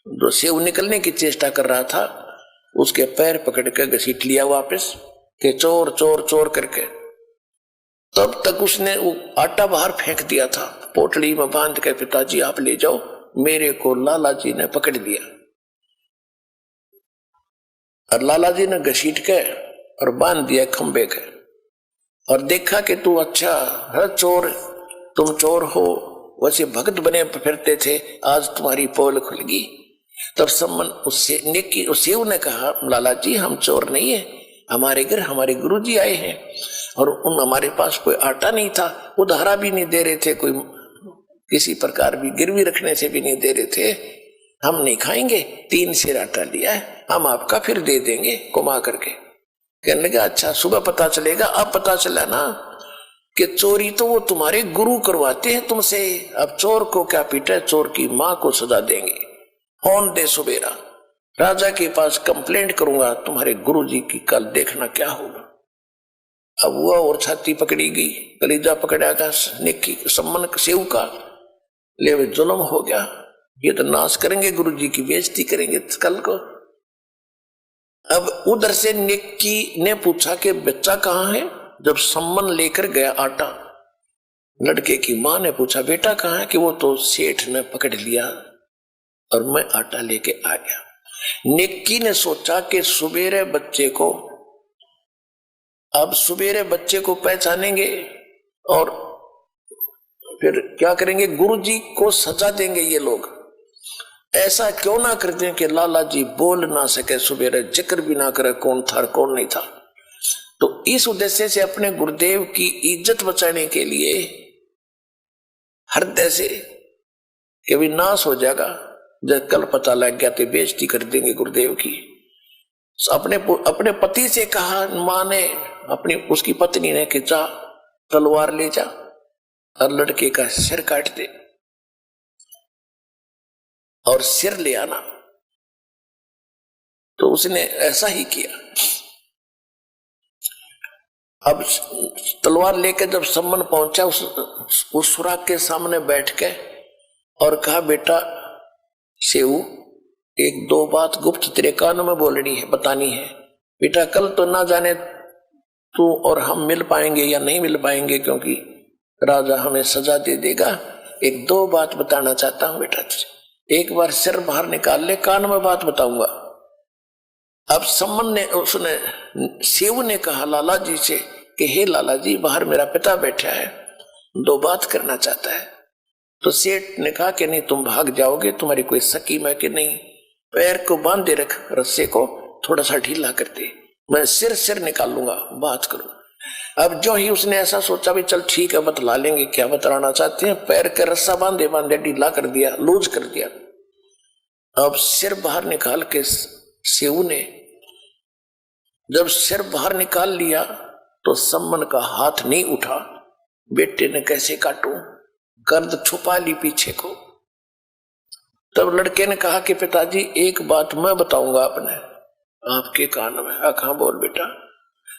जो सेव निकलने की चेष्टा कर रहा था उसके पैर पकड़ कर घसीट लिया वापस के चोर चोर चोर करके। तब तक उसने वो आटा बाहर फेंक दिया था, पोटली में बांध के पिताजी आप ले जाओ, मेरे को लाला जी ने पकड़ लिया। और लाला जी ने घसीट के और बांध दिया खंबे के, और देखा कि तू अच्छा है चोर, तुम चोर हो, वैसे भक्त बने फिरते थे, आज तुम्हारी पोल खुल गई। तब सम्मन उससे नेकी सेव ने कहा लाला जी हम चोर नहीं है, हमारे घर हमारे गुरुजी आए हैं, और उन हमारे पास कोई आटा नहीं था, उधारा भी नहीं दे रहे थे, कोई किसी प्रकार भी गिरवी रखने से भी नहीं दे रहे थे, हम नहीं खाएंगे, 3 सेर आटा लिया है, हम आपका फिर दे देंगे कुमा करके। कहने लगा अच्छा सुबह पता चलेगा। अब पता चला ना कि चोरी तो वो तुम्हारे गुरु करवाते हैं तुमसे, अब चोर को क्या पीटे, चोर की मां को सजा देंगे। कौन दे सुबेरा, राजा के पास कंप्लेंट करूंगा तुम्हारे गुरुजी की, कल देखना क्या होगा। अब हुआ और छाती पकड़ी गई, कलीजा पकड़ा गया नेकी सम्मन सेव का, ले जुल्म हो गया, ये तो नाश करेंगे, गुरुजी की बेइज्जती करेंगे कल को। अब उधर से नेकी ने पूछा कि बच्चा कहाँ है, जब सम्मन लेकर गया आटा, लड़के की मां ने पूछा बेटा कहाँ है, कि वो तो सेठ ने पकड़ लिया और मैं आटा लेके आ गया। नेकी ने सोचा कि सुबेरे बच्चे को अब सवेरे बच्चे को पहचानेंगे और फिर क्या करेंगे, गुरु जी को सजा देंगे ये लोग। ऐसा क्यों ना करते हैं कि लाला जी बोल ना सके, सवेरे जिक्र भी ना करे कौन था कौन नहीं था। तो इस उद्देश्य से अपने गुरुदेव की इज्जत बचाने के लिए हृदय से कि भी नाश हो जाएगा, जब कल पता लग गया तो बेइज्जती कर देंगे गुरुदेव की। अपने पति से कहा, मां ने अपनी उसकी पत्नी ने कि जा तलवार ले जा और लड़के का सिर काट दे और सिर ले आना। तो उसने ऐसा ही किया। अब तलवार लेकर जब सम्मन पहुंचा उस सुराग के सामने बैठ के और कहा, बेटा सेऊ, एक दो बात गुप्त तेरे कान में बोलनी है, बतानी है। बेटा कल तो ना जाने तू और हम मिल पाएंगे या नहीं मिल पाएंगे, क्योंकि राजा हमें सजा दे देगा। एक दो बात बताना चाहता हूं बेटा तुझे। एक बार सिर बाहर निकाल ले, कान में बात बताऊंगा। अब सम्मन ने उसने सेऊ ने कहा लाला जी से कि हे लाला जी, बाहर मेरा पिता बैठा है, दो बात करना चाहता है। तो सेठ ने कहा कि नहीं, तुम भाग जाओगे, तुम्हारी कोई स्कीम है कि नहीं, पैर को बांधे रख, रस्से को थोड़ा सा ढीला कर दे, मैं सिर निकाल लूंगा, बात करूंगा। अब जो ही उसने ऐसा सोचा भी चल ठीक है बतला लेंगे क्या बतलाना चाहते हैं, पैर का रस्सा बांधे बांधे ढीला कर दिया, लूज कर दिया। अब सिर बाहर निकाल के सेऊ ने जब सिर बाहर निकाल लिया तो सम्मन का हाथ नहीं उठा। बेटे ने कैसे काटूं, गर्द छुपा ली पीछे को। तब लड़के ने कहा कि पिताजी एक बात मैं बताऊंगा अपने आपके कान में। कहा बोल बेटा।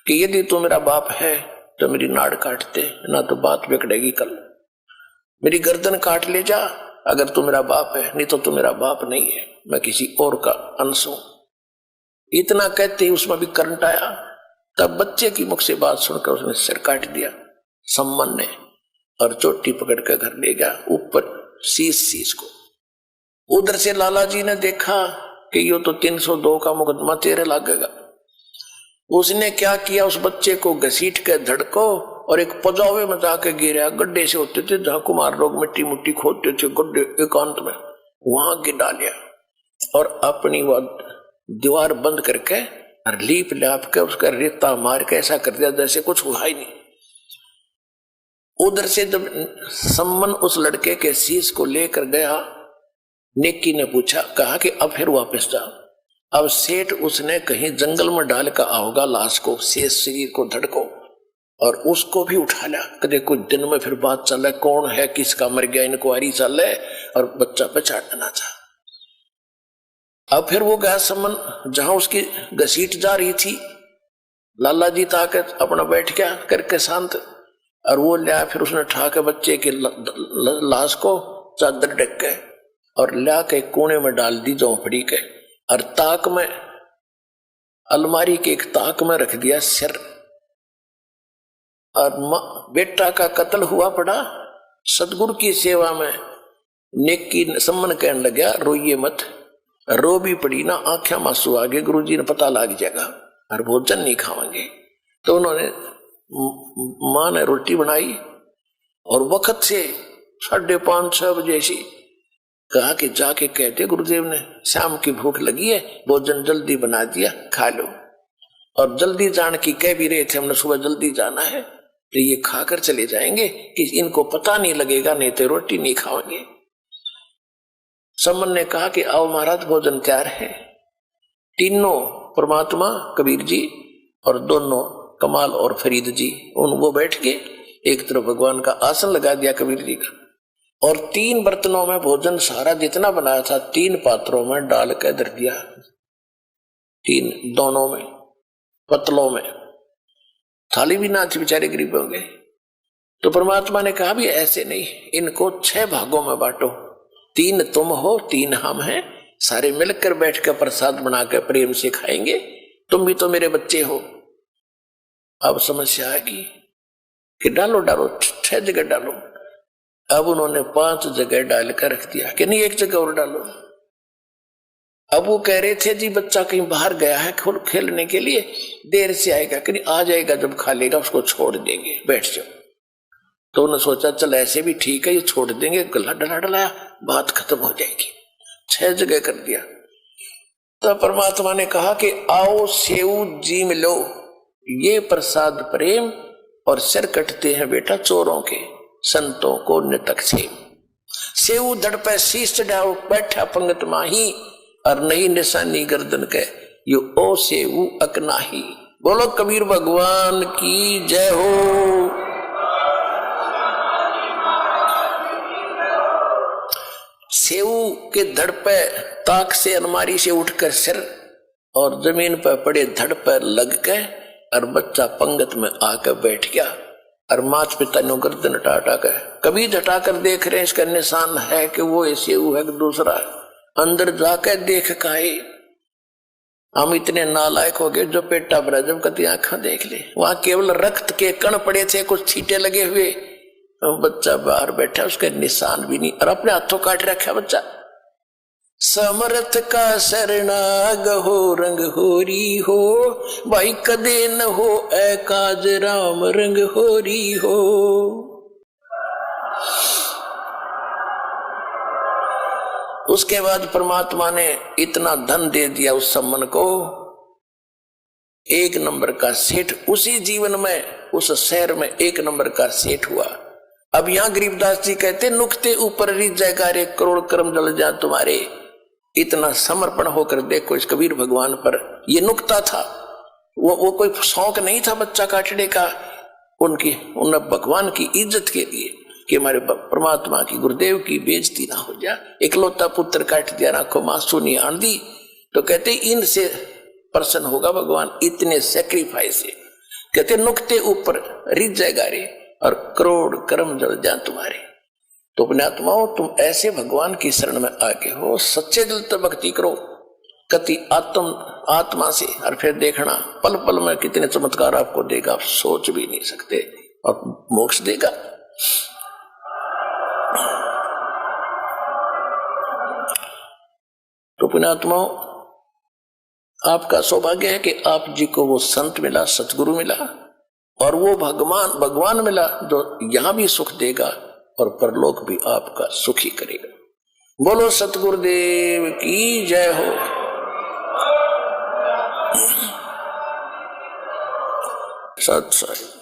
कि यदि तू मेरा बाप है तो मेरी नाड़ काट दे, ना तो बात बिगड़ेगी कल। मेरी गर्दन काट ले जा अगर तू मेरा बाप है, नहीं तो तू मेरा बाप नहीं है, मैं किसी और का अंश हूं। इतना कहते ही उसमें भी करंट आया। तब बच्चे की मुख से बात सुनकर उसने सिर काट दिया सम्मन ने, और चोटी पकड़ कर घर ले गया, ऊपर शीश को। उधर से लाला जी ने देखा कि यो तो 302 का मुकदमा तेरे लगेगा। उसने क्या किया, उस बच्चे को घसीट के धड़को और एक पजावे में जाके गिरा। गड्ढे से होते थे जहां कुमार लोग मिट्टी मुट्टी खोदते थे, गड्ढे एकांत में, वहां गिर डालिया और अपनी वह दीवार बंद करके और लीप लाप के उसका रेता मार के ऐसा कर दिया जैसे कुछ हुआ ही नहीं। उधर से जब सम्मन उस लड़के के शीश को लेकर गया, नेकी ने पूछा, कहा कि अब फिर वापस जा। अब सेठ उसने कहीं जंगल में डाल कर आओगा लाश को, शेष शरीर को धड़को, और उसको भी उठा लिया। कदे कुछ दिन में फिर बात चले कौन है किसका मर गया, इंक्वायरी चले और बच्चा पहचानना चाह। अब फिर वो गया सम्मन जहां उसकी घसीट जा रही थी। लाला जी ताकत अपना बैठ गया करके शांत, और वो लिया फिर उसने उठा के बच्चे के लाश को चादर ढक के और ला के कोने में डाल दी झोंपड़ी के, और ताक में अलमारी के एक ताक में रख दिया सिर। और बेटा का कत्ल हुआ पड़ा सतगुरु की सेवा में। नेकी सम्मन कहने लगा, रोइए मत, रो भी पड़ी ना आंखें मासू आगे, गुरु जी ने पता लग जाएगा और भोजन नहीं खाएंगे। तो उन्होंने मां ने रोटी बनाई और वक्त से 5:30-6 बजे से कहा कि जाके कहते गुरुदेव ने शाम की भूख लगी है, भोजन जल्दी बना दिया, खा लो। और जल्दी जाने की कह भी रहे थे, हमने सुबह जल्दी जाना है, तो ये खाकर चले जाएंगे कि इनको पता नहीं लगेगा, नहीं तो रोटी नहीं खाएंगे। सम्मन ने कहा कि आओ महाराज भोजन तैयार है। तीनों परमात्मा कबीर जी और दोनों कमाल और फरीद जी वो बैठ के एक तरफ भगवान का आसन लगा दिया कबीर जी का, और 3 बर्तनों में भोजन सारा जितना बनाया था 3 पात्रों में डाल के धर दिया, 3 दोनों में पतलों में। थाली भी ना थी, बेचारे गरीब हो गए। तो परमात्मा ने कहा भी ऐसे नहीं, इनको 6 भागों में बांटो, 3 तुम हो 3 हम हैं, सारे मिलकर बैठ कर प्रसाद बनाकर प्रेम से खाएंगे, तुम भी तो मेरे बच्चे हो। अब समस्या आएगी कि डालो 6 जगह डालो। अब उन्होंने 5 जगह डालकर रख दिया कि नहीं 1 जगह और डालो। अब वो कह रहे थे जी बच्चा कहीं बाहर गया है खेलने के लिए, देर से आएगा, कहीं आ जाएगा, जब खा लेगा उसको छोड़ देंगे, बैठ जाओ। तो उन्होंने सोचा चल ऐसे भी ठीक है, ये छोड़ देंगे, गला डला डलाया, बात खत्म हो जाएगी। 6 जगह कर दिया। तो परमात्मा ने कहा कि आओ सेऊ जी मिलो, ये प्रसाद प्रेम, और सिर कटते हैं बेटा चोरों के, संतों को नितक सेऊ धड़ पे शीश चढ़ाओ, बैठा पंगत माही, और नई निशानी गर्दन के, यो ओ सेऊ अकनाही। बोलो कबीर भगवान की जय हो। सेऊ के धड़ पे ताक से अलमारी से उठकर सिर और जमीन पर पड़े धड़ पर लग गए, और बच्चा पंगत में आकर बैठ गया, और मात पिता ने गर्दन हटा कर कभी हटा कर देख रहे हैं, इसका निशान है कि वो सेऊ है कि दूसरा है। अंदर जाकर देख काहे हम इतने नालायक हो गए जो पेटा भरा, जब कति आंखा देख ले, वहां केवल रक्त के कण पड़े थे, कुछ छींटे लगे हुए, बच्चा बाहर बैठा, उसके निशान भी नहीं, और अपने हाथों काट रखा बच्चा। समर्थ का शरणाग हो रंग होरी हो, भाई कदे न हो ए काज राम रंग होरी हो। उसके बाद परमात्मा ने इतना धन दे दिया उस सम्मन को, 1 नंबर का सेठ उसी जीवन में, उस शहर में 1 नंबर का सेठ हुआ। अब यहां गरीबदास जी कहते नुक्ते ऊपर रिझ जाएगा रे, करोड़ कर्म जल जा तुम्हारे। इतना समर्पण होकर देखो इस कबीर भगवान पर, ये नुक्ता था, वो कोई शौक नहीं था बच्चा काटने का, उन भगवान की इज्जत के लिए कि हमारे परमात्मा की गुरुदेव की बेइज्जती ना हो जाए। इकलौता पुत्र काट दिया, आंखों में आंसू नहीं आन दी, तो कहते इनसे प्रसन्न होगा भगवान, इतने सेक्रीफाइस से। कहते नुक्ते ऊपर रिझ जाएगा रे, और करोड़ कर्म जल जा तुम्हारे। तो अपने आत्माओं तुम ऐसे भगवान की शरण में आके हो, सच्चे दिल से भक्ति करो, कति आत्मा से, और फिर देखना पल पल में कितने चमत्कार आपको देगा, आप सोच भी नहीं सकते, और मोक्ष देगा। तो पुण्यात्माओं, आपका सौभाग्य है कि आप जी को वो संत मिला, सतगुरु मिला, और वो भगवान मिला जो यहां भी सुख देगा और परलोक भी आपका सुखी करेगा। बोलो सतगुरुदेव की जय हो। सत साई।